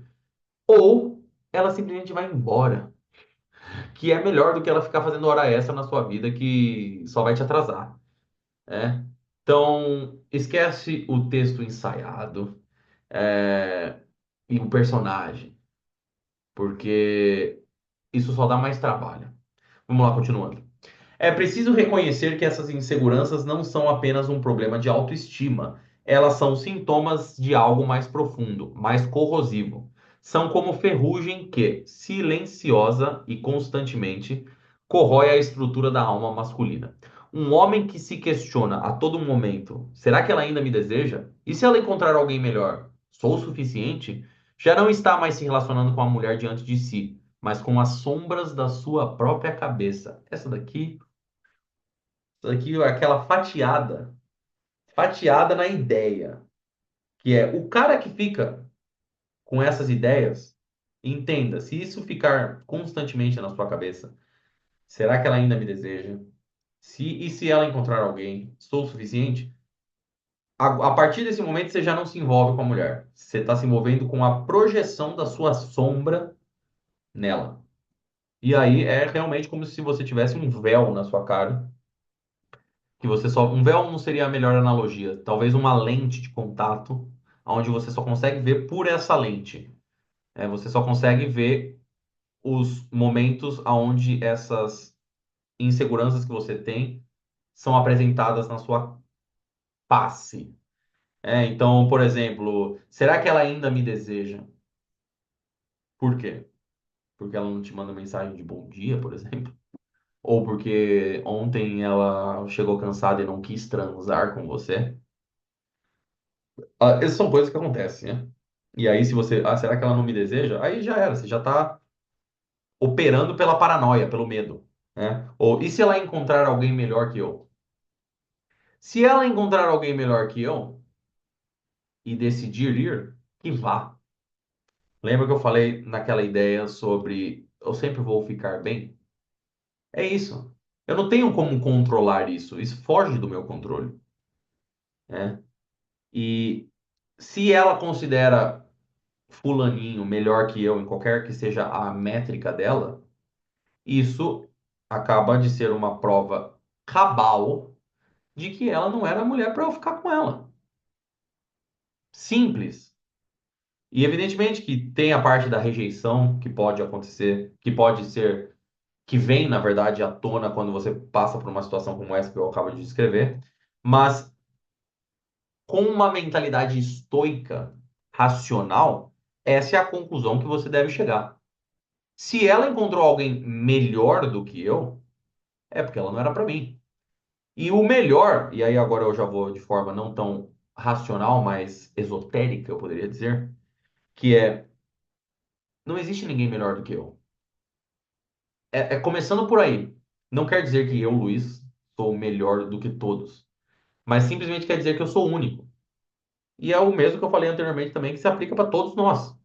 Ou ela simplesmente vai embora, que é melhor do que ela ficar fazendo hora extra na sua vida que só vai te atrasar. Né? Então, esquece o texto ensaiado, é, e o personagem, porque isso só dá mais trabalho. Vamos lá, continuando. É preciso reconhecer que essas inseguranças não são apenas um problema de autoestima. Elas são sintomas de algo mais profundo, mais corrosivo. São como ferrugem que, silenciosa e constantemente, corrói a estrutura da alma masculina. Um homem que se questiona a todo momento, será que ela ainda me deseja? E se ela encontrar alguém melhor, sou o suficiente? Já não está mais se relacionando com a mulher diante de si, mas com as sombras da sua própria cabeça. Essa daqui é aquela fatiada na ideia, que é o cara que fica com essas ideias, entenda, se isso ficar constantemente na sua cabeça, será que ela ainda me deseja? E se ela encontrar alguém, sou o suficiente? A partir desse momento, você já não se envolve com a mulher. Você está se envolvendo com a projeção da sua sombra nela. E aí é realmente como se você tivesse um véu na sua cara, que você só. Um véu não seria a melhor analogia. Talvez uma lente de contato, onde você só consegue ver por essa lente. Você só consegue ver os momentos onde essas inseguranças que você tem são apresentadas na sua face. Então, por exemplo, será que ela ainda me deseja? Por quê? Porque ela não te manda mensagem de bom dia, por exemplo? Ou porque ontem ela chegou cansada e não quis transar com você? Essas são coisas que acontecem, né? E aí, se você. Ah, será que ela não me deseja? Aí já era, você já tá operando pela paranoia, pelo medo, né? Ou, e se ela encontrar alguém melhor que eu? Se ela encontrar alguém melhor que eu e decidir ir, que vá. Lembra que eu falei naquela ideia sobre eu sempre vou ficar bem? É isso. Eu não tenho como controlar isso. Isso foge do meu controle, né? E se ela considera fulaninho melhor que eu em qualquer que seja a métrica dela, isso acaba de ser uma prova cabal de que ela não era a mulher para eu ficar com ela. Simples. E evidentemente que tem a parte da rejeição que pode acontecer, que pode ser, que vem, na verdade, à tona quando você passa por uma situação como essa que eu acabo de descrever, mas com uma mentalidade estoica, racional, essa é a conclusão que você deve chegar. Se ela encontrou alguém melhor do que eu, é porque ela não era para mim. E o melhor, e aí agora eu já vou de forma não tão racional, mas esotérica, eu poderia dizer, que é, não existe ninguém melhor do que eu. É começando por aí. Não quer dizer que eu, Luiz, sou melhor do que todos, mas simplesmente quer dizer que eu sou único. E é o mesmo que eu falei anteriormente também, que se aplica para todos nós.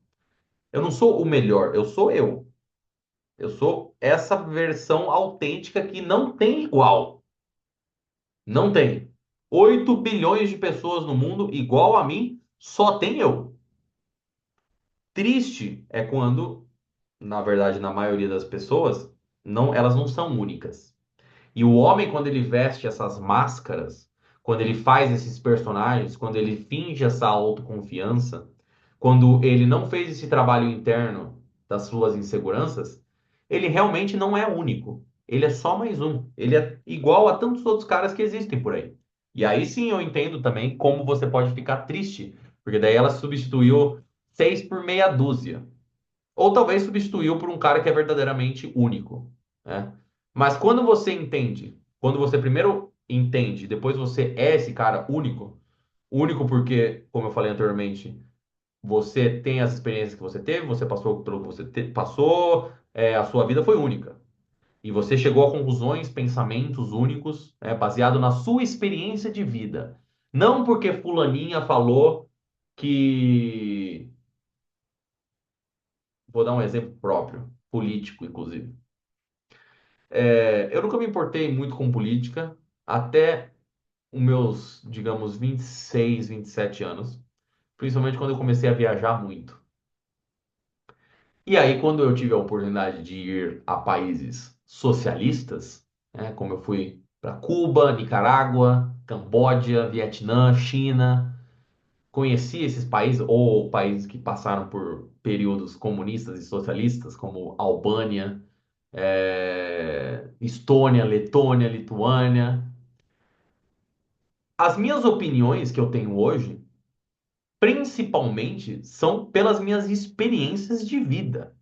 Eu não sou o melhor, eu sou eu. Eu sou essa versão autêntica que não tem igual. Não tem. 8 bilhões de pessoas no mundo igual a mim, só tem eu. Triste é quando, na verdade, na maioria das pessoas, não, elas não são únicas. E o homem, quando ele veste essas máscaras, quando ele faz esses personagens, quando ele finge essa autoconfiança, quando ele não fez esse trabalho interno das suas inseguranças, ele realmente não é único. Ele é só mais um. Ele é igual a tantos outros caras que existem por aí. E aí sim eu entendo também como você pode ficar triste, porque daí ela substituiu 6 por meia dúzia. Ou talvez substituiu por um cara que é verdadeiramente único, né? Mas quando você entende, quando você primeiro entende, depois você é esse cara único, único porque, como eu falei anteriormente, você tem as experiências que você teve, você passou pelo que você passou, a sua vida foi única. E você chegou a conclusões, pensamentos únicos, baseado na sua experiência de vida. Não porque fulaninha falou que. Vou dar um exemplo próprio, político, inclusive. Eu nunca me importei muito com política até os meus, digamos, 26, 27 anos. Principalmente quando eu comecei a viajar muito. E aí, quando eu tive a oportunidade de ir a países socialistas, né, como eu fui para Cuba, Nicarágua, Camboja, Vietnã, China, conheci esses países, ou países que passaram por períodos comunistas e socialistas, como Albânia, Estônia, Letônia, Lituânia. As minhas opiniões que eu tenho hoje, principalmente, são pelas minhas experiências de vida.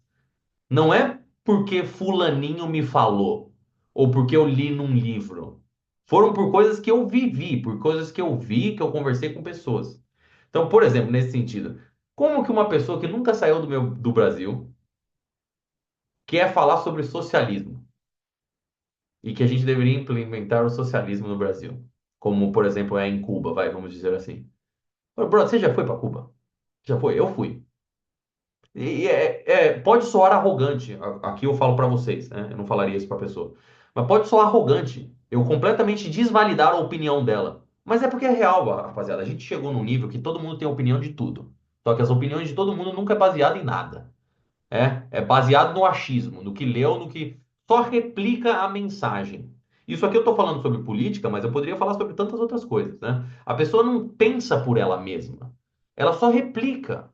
Não é porque fulaninho me falou, ou porque eu li num livro. Foram por coisas que eu vivi, por coisas que eu vi, que eu conversei com pessoas. Então, por exemplo, nesse sentido, como que uma pessoa que nunca saiu do Brasil quer falar sobre socialismo e que a gente deveria implementar o socialismo no Brasil? Como, por exemplo, é em Cuba, vai, vamos dizer assim. Ô, brother, você já foi para Cuba? Já foi? Eu fui. Pode soar arrogante, aqui eu falo para vocês, né? Eu não falaria isso para pessoa. Mas pode soar arrogante, eu completamente desvalidar a opinião dela. Mas é porque é real, rapaziada. A gente chegou num nível que todo mundo tem opinião de tudo. Só que as opiniões de todo mundo nunca é baseada em nada. É baseado no achismo, no que leu, no que só replica a mensagem. Isso aqui eu estou falando sobre política, mas eu poderia falar sobre tantas outras coisas, né? A pessoa não pensa por ela mesma. Ela só replica.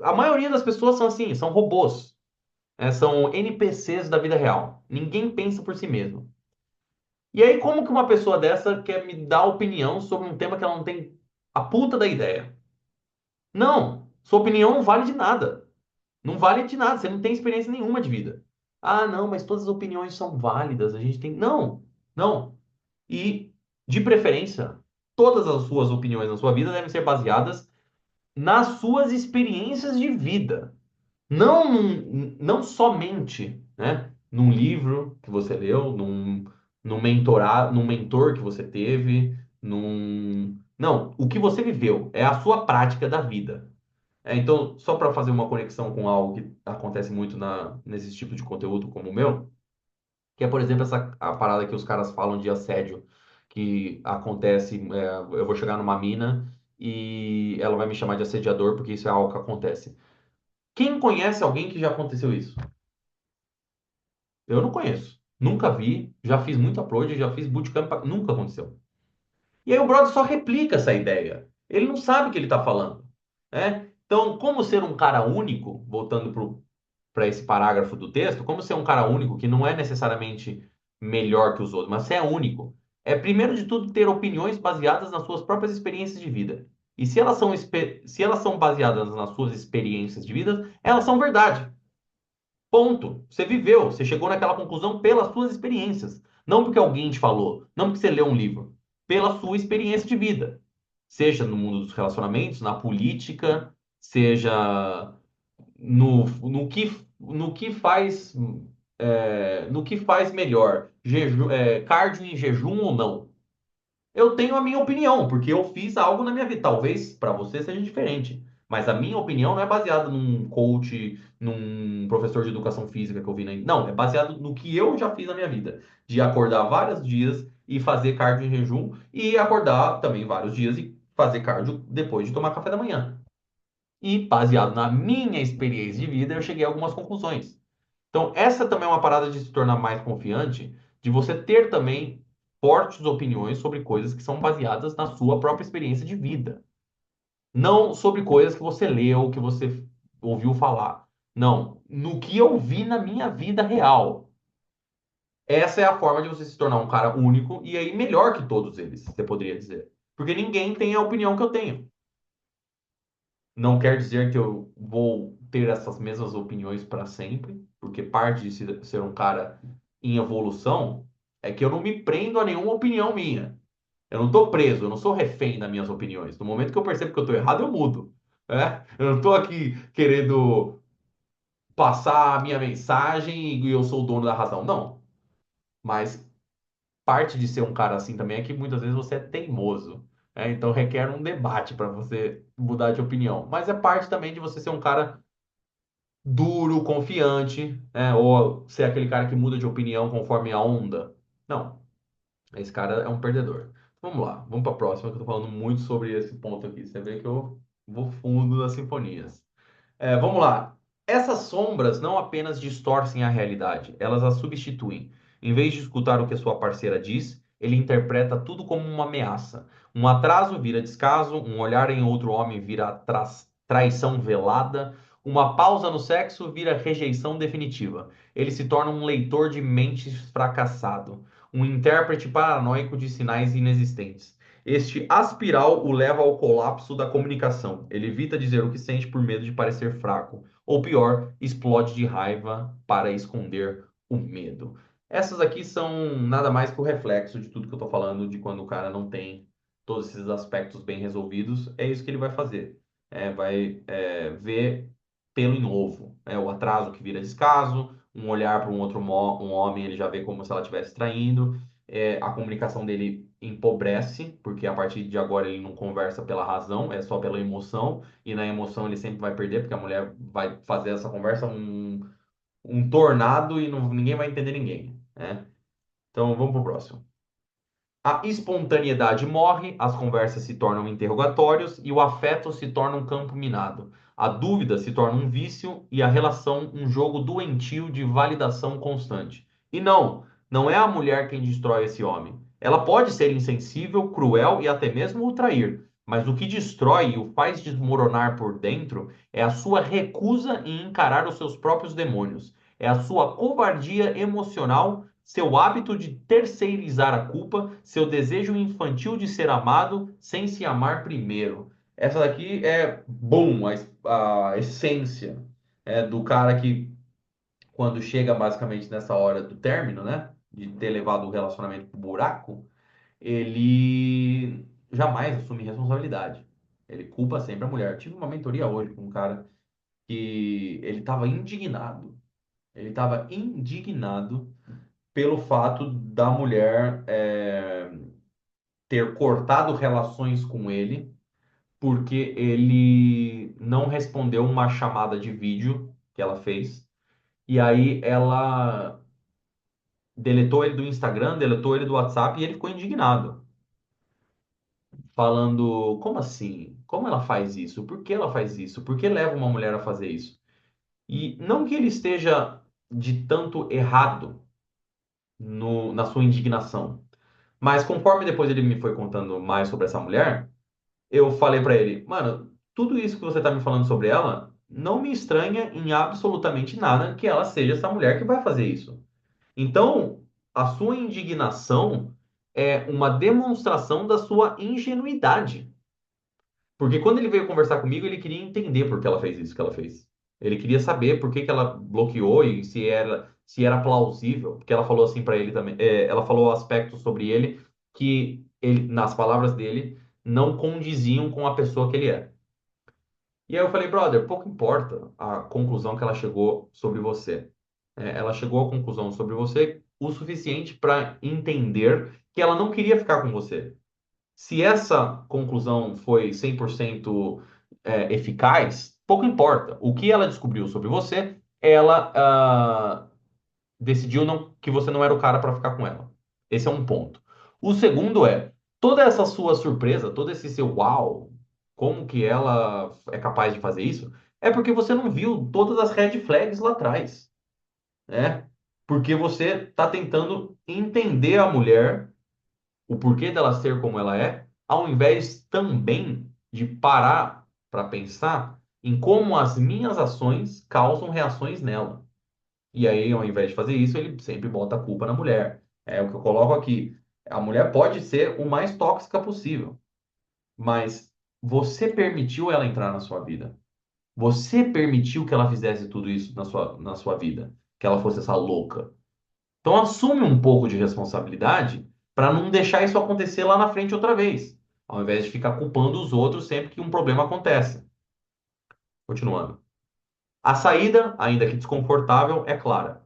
A maioria das pessoas são assim, são robôs, né? São NPCs da vida real. Ninguém pensa por si mesmo. E aí, como que uma pessoa dessa quer me dar opinião sobre um tema que ela não tem a puta da ideia? Não, sua opinião não vale de nada. Não vale de nada, você não tem experiência nenhuma de vida. Ah, não, mas todas as opiniões são válidas, a gente tem. Não, não. E, de preferência, todas as suas opiniões na sua vida devem ser baseadas nas suas experiências de vida. Não somente, né, num livro que você leu, num mentor que você teve, Não, o que você viveu é a sua prática da vida. Então, só para fazer uma conexão com algo que acontece muito nesse tipo de conteúdo como o meu, que é, por exemplo, a parada que os caras falam de assédio, que acontece, eu vou chegar numa mina e ela vai me chamar de assediador porque isso é algo que acontece. Quem conhece alguém que já aconteceu isso? Eu não conheço. Nunca vi, já fiz muito upload, já fiz bootcamp, nunca aconteceu. E aí o brother só replica essa ideia. Ele não sabe o que ele está falando, né? Então, como ser um cara único, voltando para esse parágrafo do texto, como ser um cara único, que não é necessariamente melhor que os outros, mas você é único, é primeiro de tudo ter opiniões baseadas nas suas próprias experiências de vida. E se elas são baseadas nas suas experiências de vida, elas são verdade. Ponto. Você viveu, você chegou naquela conclusão pelas suas experiências. Não porque alguém te falou, não porque você leu um livro. Pela sua experiência de vida. Seja no mundo dos relacionamentos, na política, seja no que faz, no que faz melhor, cardio em jejum ou não. Eu tenho a minha opinião, porque eu fiz algo na minha vida. Talvez para você seja diferente, mas a minha opinião não é baseada num coach, num professor de educação física que eu vi na... Não, é baseado no que eu já fiz na minha vida, de acordar vários dias e fazer cardio em jejum e acordar também vários dias e fazer cardio depois de tomar café da manhã. E baseado na minha experiência de vida, eu cheguei a algumas conclusões. Então, essa também é uma parada de se tornar mais confiante, de você ter também fortes opiniões sobre coisas que são baseadas na sua própria experiência de vida. Não sobre coisas que você leu, que você ouviu falar. Não, no que eu vi na minha vida real. Essa é a forma de você se tornar um cara único e aí melhor que todos eles, você poderia dizer. Porque ninguém tem a opinião que eu tenho. Não quer dizer que eu vou ter essas mesmas opiniões para sempre, porque parte de ser um cara em evolução é que eu não me prendo a nenhuma opinião minha. Eu não estou preso, eu não sou refém das minhas opiniões. No momento que eu percebo que eu estou errado, eu mudo. Né? Eu não estou aqui querendo passar a minha mensagem e eu sou o dono da razão. Não. Mas parte de ser um cara assim também é que muitas vezes você é teimoso. Né? Então requer um debate para você mudar de opinião. Mas é parte também de você ser um cara duro, confiante, né? Ou ser aquele cara que muda de opinião conforme a onda. Não, esse cara é um perdedor. Vamos lá, vamos para a próxima, que eu tô falando muito sobre esse ponto aqui. Você vê que eu vou fundo das sinfonias. Vamos lá. Essas sombras não apenas distorcem a realidade, elas a substituem. Em vez de escutar o que a sua parceira diz, ele interpreta tudo como uma ameaça. Um atraso vira descaso, um olhar em outro homem vira traição velada, uma pausa no sexo vira rejeição definitiva. Ele se torna um leitor de mentes fracassado, um intérprete paranoico de sinais inexistentes. Este aspiral o leva ao colapso da comunicação. Ele evita dizer o que sente por medo de parecer fraco. Ou pior, explode de raiva para esconder o medo. Essas aqui são nada mais que o reflexo de tudo que eu tô falando, de quando o cara não tem todos esses aspectos bem resolvidos, é isso que ele vai fazer. Ver pelo em ovo, o atraso que vira descaso, um olhar para um outro um homem, ele já vê como se ela estivesse traindo, a comunicação dele empobrece, porque a partir de agora ele não conversa pela razão, é só pela emoção, e na emoção ele sempre vai perder, porque a mulher vai fazer essa conversa um tornado e ninguém vai entender ninguém, né? Então vamos pro próximo. A espontaneidade morre, as conversas se tornam interrogatórios e o afeto se torna um campo minado. A dúvida se torna um vício e a relação um jogo doentio de validação constante. E não, não é a mulher quem destrói esse homem. Ela pode ser insensível, cruel e até mesmo o trair, mas o que destrói e o faz desmoronar por dentro é a sua recusa em encarar os seus próprios demônios. É a sua covardia emocional, seu hábito de terceirizar a culpa, seu desejo infantil de ser amado sem se amar primeiro. Essa daqui é, bom, a essência do cara que, quando chega basicamente nessa hora do término, né, de ter levado o relacionamento pro buraco, ele jamais assume responsabilidade. Ele culpa sempre a mulher. Tive uma mentoria hoje com um cara que ele estava indignado. Ele estava indignado pelo fato da mulher ter cortado relações com ele, porque ele não respondeu uma chamada de vídeo que ela fez. E aí ela deletou ele do Instagram, deletou ele do WhatsApp e ele ficou indignado, falando: como assim? Como ela faz isso? Por que ela faz isso? Por que leva uma mulher a fazer isso? E não que ele esteja de tanto errado na sua indignação. Mas conforme depois ele me foi contando mais sobre essa mulher, eu falei pra ele, mano, tudo isso que você tá me falando sobre ela não me estranha em absolutamente nada que ela seja essa mulher que vai fazer isso. Então, a sua indignação é uma demonstração da sua ingenuidade. Porque quando ele veio conversar comigo, ele queria entender por que ela fez isso que ela fez. Ele queria saber por que que ela bloqueou e se era plausível. Porque ela falou assim pra ele também. Ela falou aspectos sobre ele que ele, nas palavras dele, não condiziam com a pessoa que ele é. E aí eu falei, brother, pouco importa a conclusão que ela chegou sobre você. Ela chegou à conclusão sobre você o suficiente para entender que ela não queria ficar com você. Se essa conclusão foi 100% eficaz, pouco importa. O que ela descobriu sobre você, ela decidiu que você não era o cara para ficar com ela. Esse é um ponto. O segundo é, toda essa sua surpresa, todo esse seu uau, como que ela é capaz de fazer isso, é porque você não viu todas as red flags lá atrás, né? Porque você está tentando entender a mulher, o porquê dela ser como ela é, ao invés também de parar para pensar em como as minhas ações causam reações nela. E aí, ao invés de fazer isso, ele sempre bota a culpa na mulher. É o que eu coloco aqui. A mulher pode ser o mais tóxica possível, mas você permitiu ela entrar na sua vida. Você permitiu que ela fizesse tudo isso na sua vida, que ela fosse essa louca. Então assume um pouco de responsabilidade para não deixar isso acontecer lá na frente outra vez, ao invés de ficar culpando os outros sempre que um problema acontece. Continuando. A saída, ainda que desconfortável, é clara: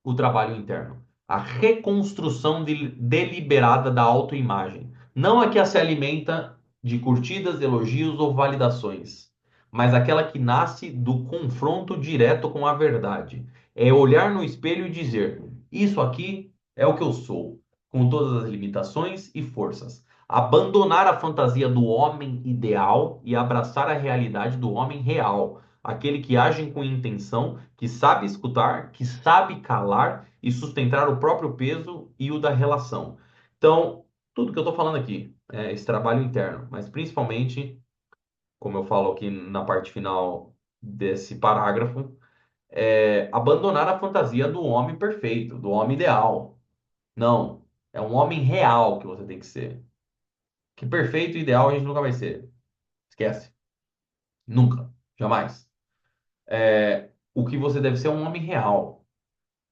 o trabalho interno, a reconstrução deliberada da autoimagem. Não a que se alimenta de curtidas, elogios ou validações, mas aquela que nasce do confronto direto com a verdade. É olhar no espelho e dizer: isso aqui é o que eu sou, com todas as limitações e forças. Abandonar a fantasia do homem ideal e abraçar a realidade do homem real, aquele que age com intenção, que sabe escutar, que sabe calar e sustentar o próprio peso e o da relação. Então, tudo que eu estou falando aqui é esse trabalho interno, mas principalmente, como eu falo aqui na parte final desse parágrafo, é abandonar a fantasia do homem perfeito, do homem ideal. Não, é um homem real que você tem que ser. Que perfeito e ideal a gente nunca vai ser. Esquece. Nunca. Jamais. O que você deve ser é um homem real.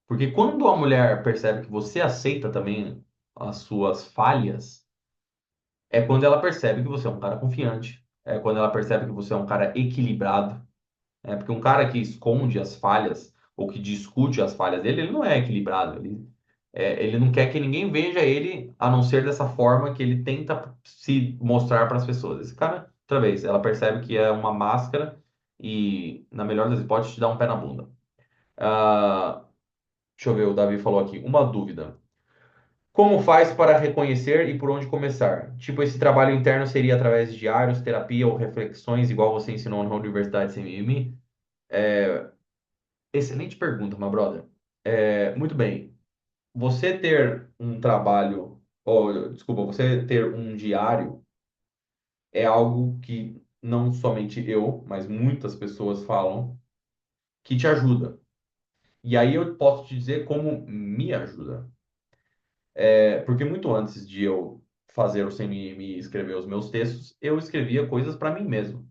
Porque quando a mulher percebe que você aceita também as suas falhas, é quando ela percebe que você é um cara confiante, é quando ela percebe que você é um cara equilibrado. É porque um cara que esconde as falhas ou que discute as falhas dele, ele não é equilibrado. Ele não quer que ninguém veja ele a não ser dessa forma que ele tenta se mostrar para as pessoas. Esse cara, outra vez, ela percebe que é uma máscara e, na melhor das hipóteses, te dá um pé na bunda. Ah, deixa eu ver, o Davi falou aqui. Uma dúvida. Como faz para reconhecer e por onde começar? Tipo, esse trabalho interno seria através de diários, terapia ou reflexões, igual você ensinou na Universidade CMM? Excelente pergunta, my brother. Muito bem. Você ter um trabalho, ou, desculpa, você ter um diário é algo que não somente eu, mas muitas pessoas falam que te ajuda. E aí eu posso te dizer como me ajuda. Porque muito antes de eu fazer o CMM e escrever os meus textos, eu escrevia coisas para mim mesmo.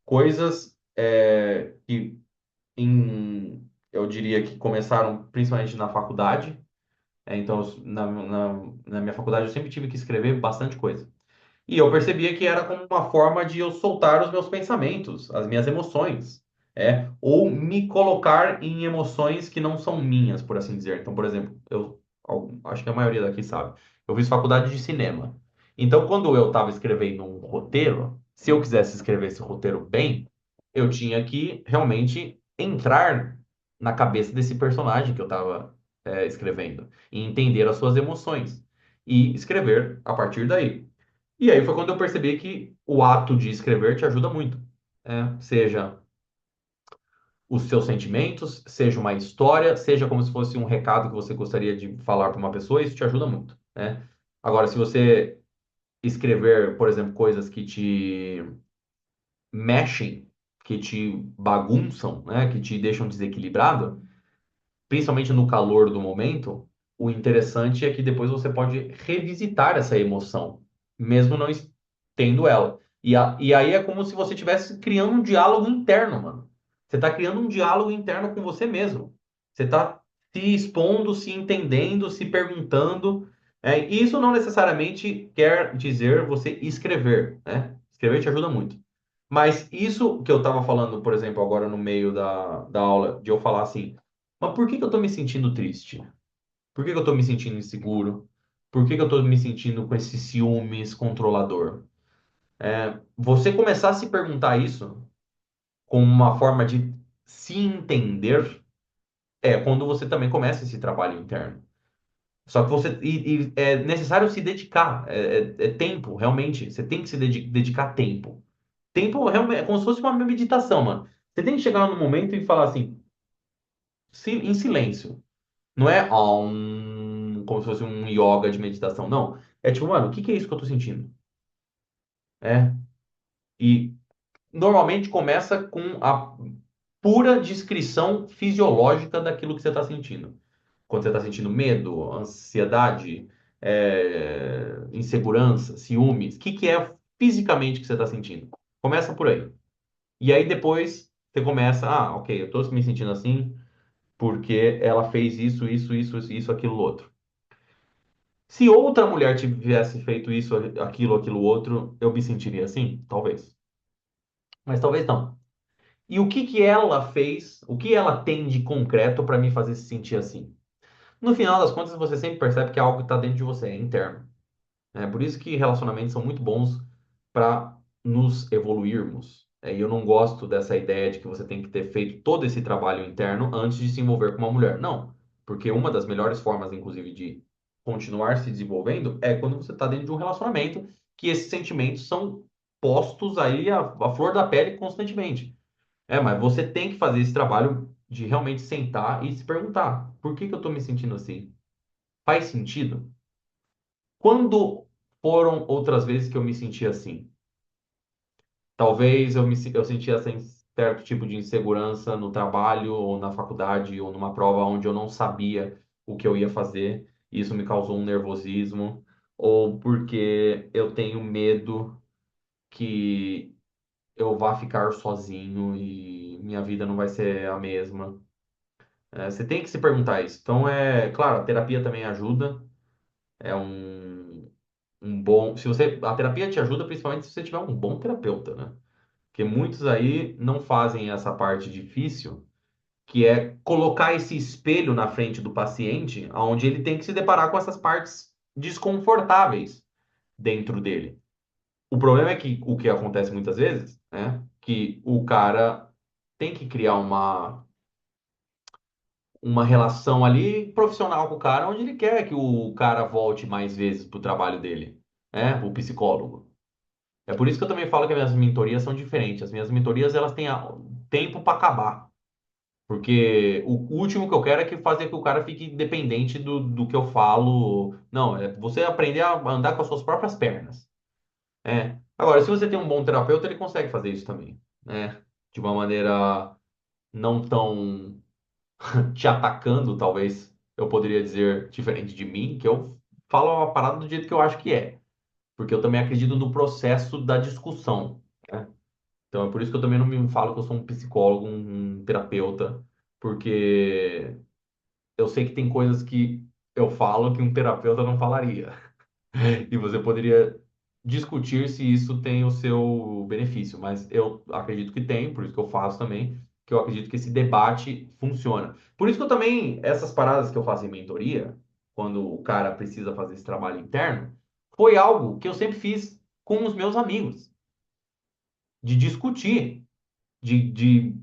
Coisas que eu diria que começaram principalmente na faculdade. Então, na minha faculdade, eu sempre tive que escrever bastante coisa. E eu percebia que era como uma forma de eu soltar os meus pensamentos, as minhas emoções, ou me colocar em emoções que não são minhas, por assim dizer. Então, por exemplo, acho que a maioria daqui sabe, eu fiz faculdade de cinema. Então, quando eu estava escrevendo um roteiro, se eu quisesse escrever esse roteiro bem, eu tinha que realmente entrar na cabeça desse personagem que eu estava escrevendo e entender as suas emoções e escrever a partir daí. E aí foi quando eu percebi que o ato de escrever te ajuda muito. Seja os seus sentimentos, seja uma história, seja como se fosse um recado que você gostaria de falar para uma pessoa, isso te ajuda muito, né? Agora, se você escrever, por exemplo, coisas que te mexem, que te bagunçam, né, que te deixam desequilibrado, principalmente no calor do momento, o interessante é que depois você pode revisitar essa emoção, mesmo não tendo ela. E aí é como se você estivesse criando um diálogo interno, mano. Você está criando um diálogo interno com você mesmo. Você está se expondo, se entendendo, se perguntando. E isso não necessariamente quer dizer você escrever, né? Escrever te ajuda muito. Mas isso que eu estava falando, por exemplo, agora no meio da aula, de eu falar assim. Mas por que que eu tô me sentindo triste? Por que que eu tô me sentindo inseguro? Por que que eu tô me sentindo com esse ciúmes controlador? Você começar a se perguntar isso como uma forma de se entender é quando você também começa esse trabalho interno. Só que e é necessário se dedicar, é tempo, realmente. Você tem que se dedicar tempo. Tempo realmente é como se fosse uma meditação, mano. Você tem que chegar no momento e falar assim, em silêncio. Não é como se fosse um yoga de meditação, não. É tipo, mano, o que que é isso que eu tô sentindo? É. E normalmente começa com a pura descrição fisiológica daquilo que você está sentindo. Quando você está sentindo medo, ansiedade, insegurança, ciúmes, o que que é fisicamente que você está sentindo? Começa por aí. E aí depois você começa, ok, eu tô me sentindo assim porque ela fez isso, isso, aquilo, outro. Se outra mulher tivesse feito isso, aquilo, outro, eu me sentiria assim? Talvez. Mas talvez não. E o que que ela fez, o que ela tem de concreto para me fazer se sentir assim? No final das contas, você sempre percebe que é algo que está dentro de você, é interno. É por isso que relacionamentos são muito bons para nos evoluirmos. E eu não gosto dessa ideia de que você tem que ter feito todo esse trabalho interno antes de se envolver com uma mulher. Não, porque uma das melhores formas, inclusive, de continuar se desenvolvendo é quando você está dentro de um relacionamento que esses sentimentos são postos aí à flor da pele constantemente. Mas você tem que fazer esse trabalho de realmente sentar e se perguntar: por que que eu estou me sentindo assim? Faz sentido? Quando foram outras vezes que eu me senti assim? Talvez eu sentia certo tipo de insegurança no trabalho, ou na faculdade, ou numa prova onde eu não sabia o que eu ia fazer. E isso me causou um nervosismo. Ou porque eu tenho medo que eu vá ficar sozinho e minha vida não vai ser a mesma. Você tem que se perguntar isso. Então, claro, a terapia também ajuda. É um bom. Se você, a terapia te ajuda principalmente se você tiver um bom terapeuta, né? Porque muitos aí não fazem essa parte difícil, que é colocar esse espelho na frente do paciente, onde ele tem que se deparar com essas partes desconfortáveis dentro dele. O problema é que o que acontece muitas vezes, né, que o cara tem que criar uma relação ali profissional com o cara, onde ele quer que o cara volte mais vezes pro trabalho dele, né, o psicólogo. É por isso que eu também falo que as minhas mentorias são diferentes. As minhas mentorias, elas têm tempo para acabar. Porque o último que eu quero é que fazer que o cara fique dependente do que eu falo. Não, é você aprender a andar com as suas próprias pernas. Agora, se você tem um bom terapeuta, ele consegue fazer isso também, né? De uma maneira não tão te atacando, talvez eu poderia dizer, diferente de mim, que eu falo a parada do jeito que eu acho que é. Porque eu também acredito no processo da discussão, né? Então é por isso que eu também não me falo que eu sou um psicólogo, um terapeuta, porque eu sei que tem coisas que eu falo que um terapeuta não falaria. E você poderia discutir se isso tem o seu benefício, mas eu acredito que tem, por isso que eu faço também, que eu acredito que esse debate funciona. Por isso que eu também, essas paradas que eu faço em mentoria, quando o cara precisa fazer esse trabalho interno, foi algo que eu sempre fiz com os meus amigos, de discutir, de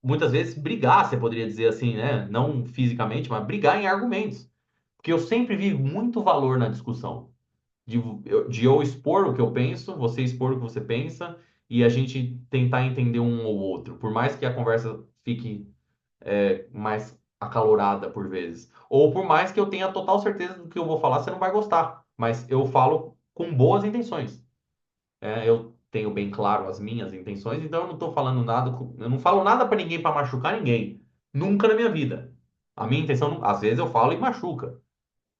muitas vezes brigar, você poderia dizer assim, né? Não fisicamente, mas brigar em argumentos. Porque eu sempre vi muito valor na discussão de eu expor o que eu penso, você expor o que você pensa e a gente tentar entender um ou outro, por mais que a conversa fique mais acalorada por vezes, ou por mais que eu tenha total certeza do que eu vou falar, você não vai gostar, mas eu falo com boas intenções. Eu tenho bem claro as minhas intenções, então eu não estou falando nada, eu não falo nada para ninguém para machucar ninguém, nunca na minha vida. A minha intenção, às vezes eu falo e machuca,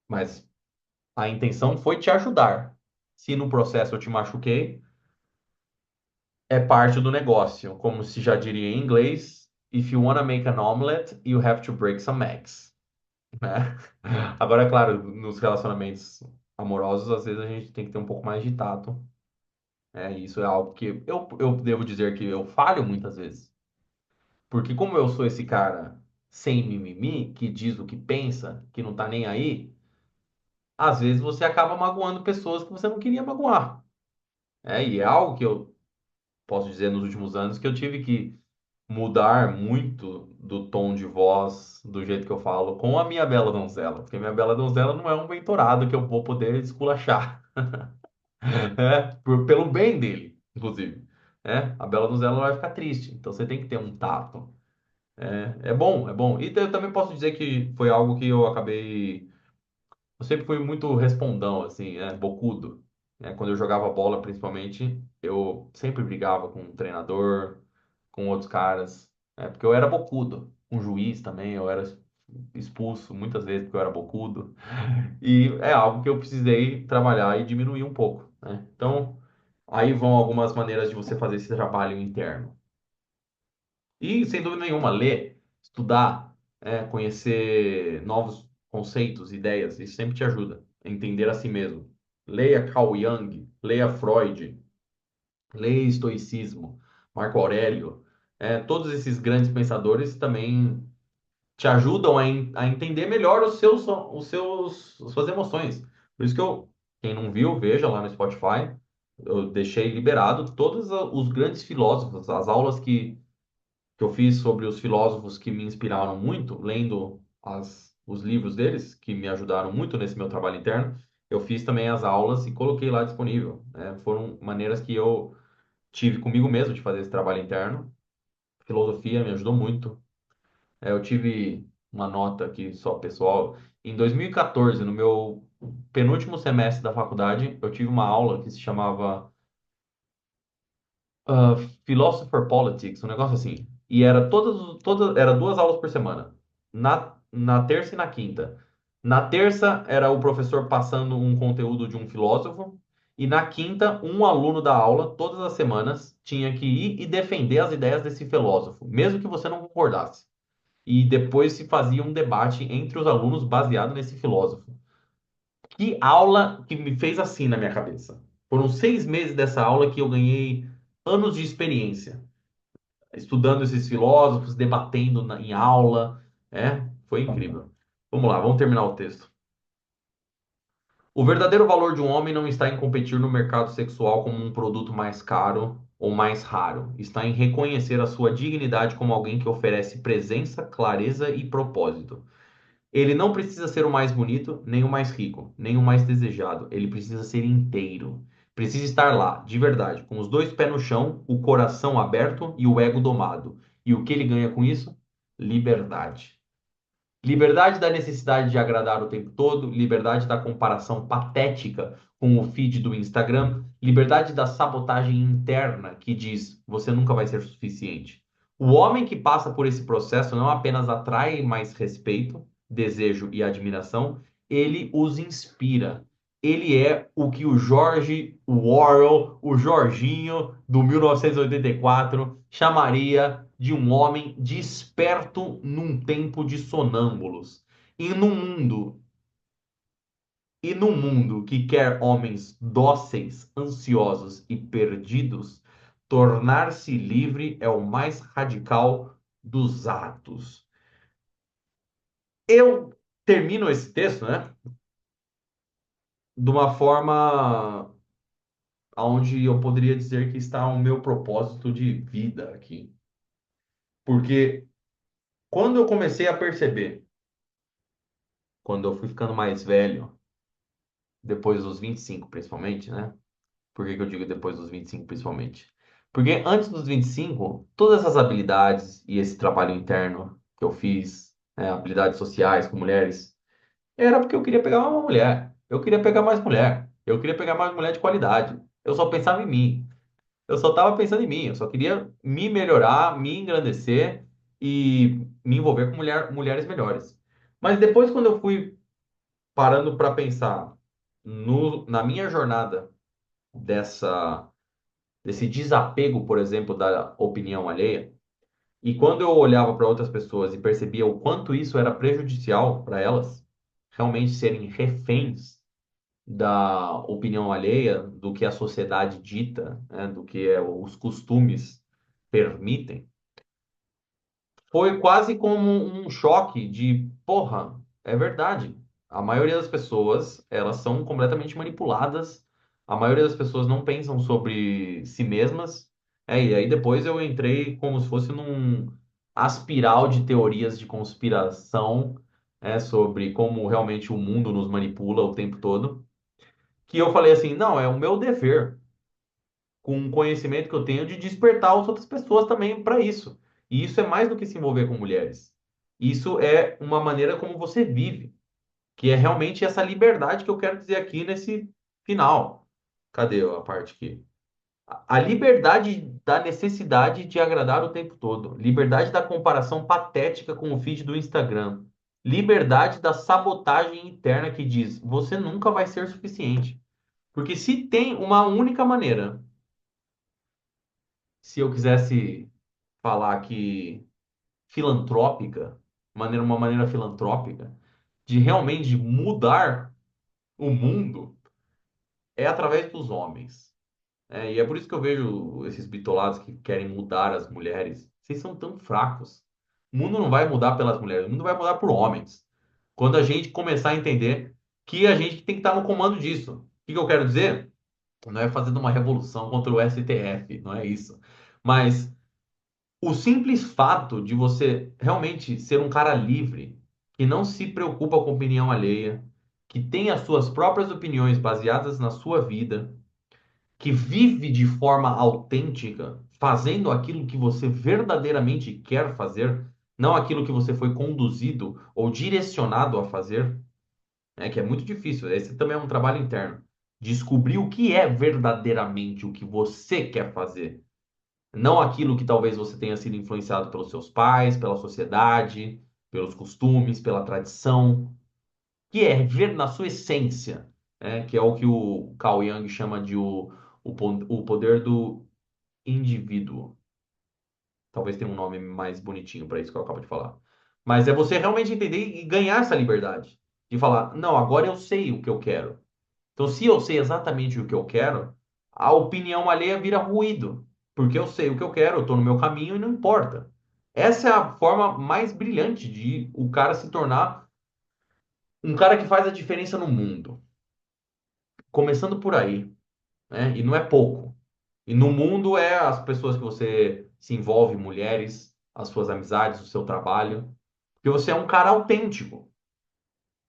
mas a intenção foi te ajudar. Se no processo eu te machuquei, é parte do negócio. Como se já diria em inglês, if you wanna make an omelette, you have to break some eggs, né? Agora, é claro, nos relacionamentos amorosos, às vezes a gente tem que ter um pouco mais de tato. Isso é algo que eu devo dizer que eu falho muitas vezes. Porque como eu sou esse cara sem mimimi, que diz o que pensa, que não tá nem aí, às vezes você acaba magoando pessoas que você não queria magoar. E é algo que eu posso dizer nos últimos anos que eu tive que mudar muito do tom de voz, do jeito que eu falo com a minha bela donzela, porque minha bela donzela não é um mentorado que eu vou poder esculachar, pelo bem dele, inclusive. A bela donzela vai ficar triste, então você tem que ter um tato. É bom, é bom. E eu também posso dizer que foi algo que eu acabei. Eu sempre fui muito respondão, assim, bocudo. Quando eu jogava bola, principalmente, eu sempre brigava com o treinador, com outros caras, porque eu era bocudo. Um juiz também, eu era expulso muitas vezes porque eu era bocudo. E é algo que eu precisei trabalhar e diminuir um pouco, né? Então, aí vão algumas maneiras de você fazer esse trabalho interno. E, sem dúvida nenhuma, ler, estudar, conhecer novos conceitos, ideias, isso sempre te ajuda a entender a si mesmo. Leia Carl Jung, leia Freud, leia estoicismo, Marco Aurélio. Todos esses grandes pensadores também te ajudam a entender melhor as suas emoções. Por isso que quem não viu, veja lá no Spotify. Eu deixei liberado todos os grandes filósofos, as aulas que eu fiz sobre os filósofos que me inspiraram muito, lendo os livros deles, que me ajudaram muito nesse meu trabalho interno. Eu fiz também as aulas e coloquei lá disponível, né? Foram maneiras que eu tive comigo mesmo de fazer esse trabalho interno. Filosofia me ajudou muito. Eu tive uma nota aqui só pessoal. Em 2014, no meu penúltimo semestre da faculdade, eu tive uma aula que se chamava uh, Philosopher Politics, um negócio assim. E era era duas aulas por semana, na terça e na quinta. Na terça era o professor passando um conteúdo de um filósofo, e na quinta, um aluno da aula, todas as semanas, tinha que ir e defender as ideias desse filósofo, mesmo que você não concordasse. e depois se fazia um debate entre os alunos baseado nesse filósofo. Que aula que me fez assim na minha cabeça. Foram 6 meses dessa aula que eu ganhei anos de experiência, estudando esses filósofos, debatendo em aula. Foi incrível. Vamos lá, vamos terminar o texto. O verdadeiro valor de um homem não está em competir no mercado sexual como um produto mais caro ou mais raro. Está em reconhecer a sua dignidade como alguém que oferece presença, clareza e propósito. Ele não precisa ser o mais bonito, nem o mais rico, nem o mais desejado. Ele precisa ser inteiro. Precisa estar lá, de verdade, com os dois pés no chão, o coração aberto e o ego domado. E o que ele ganha com isso? Liberdade. Liberdade da necessidade de agradar o tempo todo, liberdade da comparação patética com o feed do Instagram, liberdade da sabotagem interna que diz você nunca vai ser suficiente. O homem que passa por esse processo não apenas atrai mais respeito, desejo e admiração, ele os inspira. Ele é o que o George Orwell, o Jorginho do 1984, chamaria de um homem desperto num tempo de sonâmbulos. E num mundo, e num mundo que quer homens dóceis, ansiosos e perdidos, tornar-se livre é o mais radical dos atos. Eu termino esse texto, né, de uma forma onde eu poderia dizer que está o meu propósito de vida aqui. Porque quando eu comecei a perceber, quando eu fui ficando mais velho, depois dos 25 principalmente, né? Por que que eu digo depois dos 25 principalmente? Porque antes dos 25 todas essas habilidades e esse trabalho interno que eu fiz, habilidades sociais com mulheres, era porque eu queria pegar uma mulher. Eu queria pegar mais mulher. Eu queria pegar mais mulher de qualidade. Eu só pensava em mim. Eu só estava pensando em mim. Eu só queria me melhorar, me engrandecer e me envolver com mulheres melhores. Mas depois, quando eu fui parando para pensar na minha jornada dessa, desse desapego, por exemplo, da opinião alheia, e quando eu olhava para outras pessoas e percebia o quanto isso era prejudicial para elas, realmente serem reféns da opinião alheia, do que a sociedade dita, né, do que os costumes permitem, foi quase como um choque de, porra, é verdade. A maioria das pessoas, elas são completamente manipuladas. A maioria das pessoas não pensam sobre si mesmas. E aí depois eu entrei como se fosse num aspiral de teorias de conspiração, sobre como realmente o mundo nos manipula o tempo todo. Que eu falei assim, não, é o meu dever com o conhecimento que eu tenho de despertar as outras pessoas também para isso. E isso é mais do que se envolver com mulheres. Isso é uma maneira como você vive, que é realmente essa liberdade que eu quero dizer aqui nesse final. Cadê a parte aqui? A liberdade da necessidade de agradar o tempo todo, liberdade da comparação patética com o feed do Instagram, liberdade da sabotagem interna que diz: você nunca vai ser suficiente. Porque se tem uma única maneira, se eu quisesse falar que filantrópica, uma maneira filantrópica, de realmente mudar o mundo, é através dos homens. E é por isso que eu vejo esses bitolados que querem mudar as mulheres. Vocês são tão fracos. O mundo não vai mudar pelas mulheres, o mundo vai mudar por homens. Quando a gente começar a entender que a gente tem que estar no comando disso. O que que eu quero dizer? Não é fazendo uma revolução contra o STF, não é isso. Mas o simples fato de você realmente ser um cara livre, que não se preocupa com opinião alheia, que tem as suas próprias opiniões baseadas na sua vida, que vive de forma autêntica, fazendo aquilo que você verdadeiramente quer fazer, não aquilo que você foi conduzido ou direcionado a fazer, que é muito difícil. Esse também é um trabalho interno. Descobrir o que é verdadeiramente o que você quer fazer. Não aquilo que talvez você tenha sido influenciado pelos seus pais, pela sociedade, pelos costumes, pela tradição, que é ver na sua essência, que é o que o Carl Jung chama de o poder do indivíduo. Talvez tenha um nome mais bonitinho para isso que eu acabo de falar. Mas é você realmente entender e ganhar essa liberdade. De falar, não, agora eu sei o que eu quero. Então, se eu sei exatamente o que eu quero, a opinião alheia vira ruído. Porque eu sei o que eu quero, eu estou no meu caminho e não importa. Essa é a forma mais brilhante de o cara se tornar um cara que faz a diferença no mundo. Começando por aí, né? E não é pouco. E no mundo é as pessoas que você se envolve, mulheres, as suas amizades, o seu trabalho. Porque você é um cara autêntico.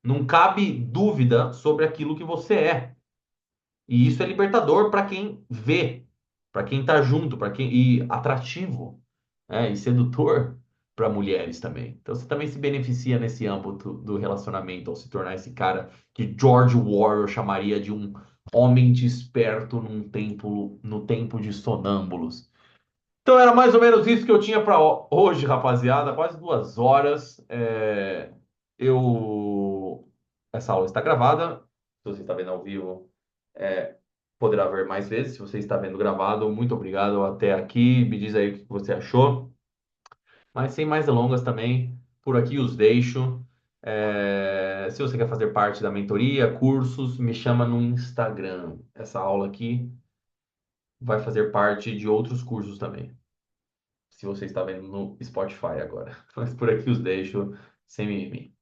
Não cabe dúvida sobre aquilo que você é. E isso é libertador para quem vê, para quem tá junto, para quem e atrativo, né? E sedutor para mulheres também. Então você também se beneficia nesse âmbito do relacionamento ao se tornar esse cara que George Orwell chamaria de um homem desperto no tempo de sonâmbulos. Então era mais ou menos isso que eu tinha para hoje, rapaziada. Quase 2 horas. Eu Essa aula está gravada. Se você está vendo ao vivo, é, poderá ver mais vezes. Se você está vendo gravado, muito obrigado até aqui. Me diz aí o que você achou. Mas sem mais delongas também, por aqui os deixo. Se você quer fazer parte da mentoria, cursos, me chama no Instagram. Essa aula aqui vai fazer parte de outros cursos também. Se você está vendo no Spotify agora. Mas por aqui os deixo, sem mimimi.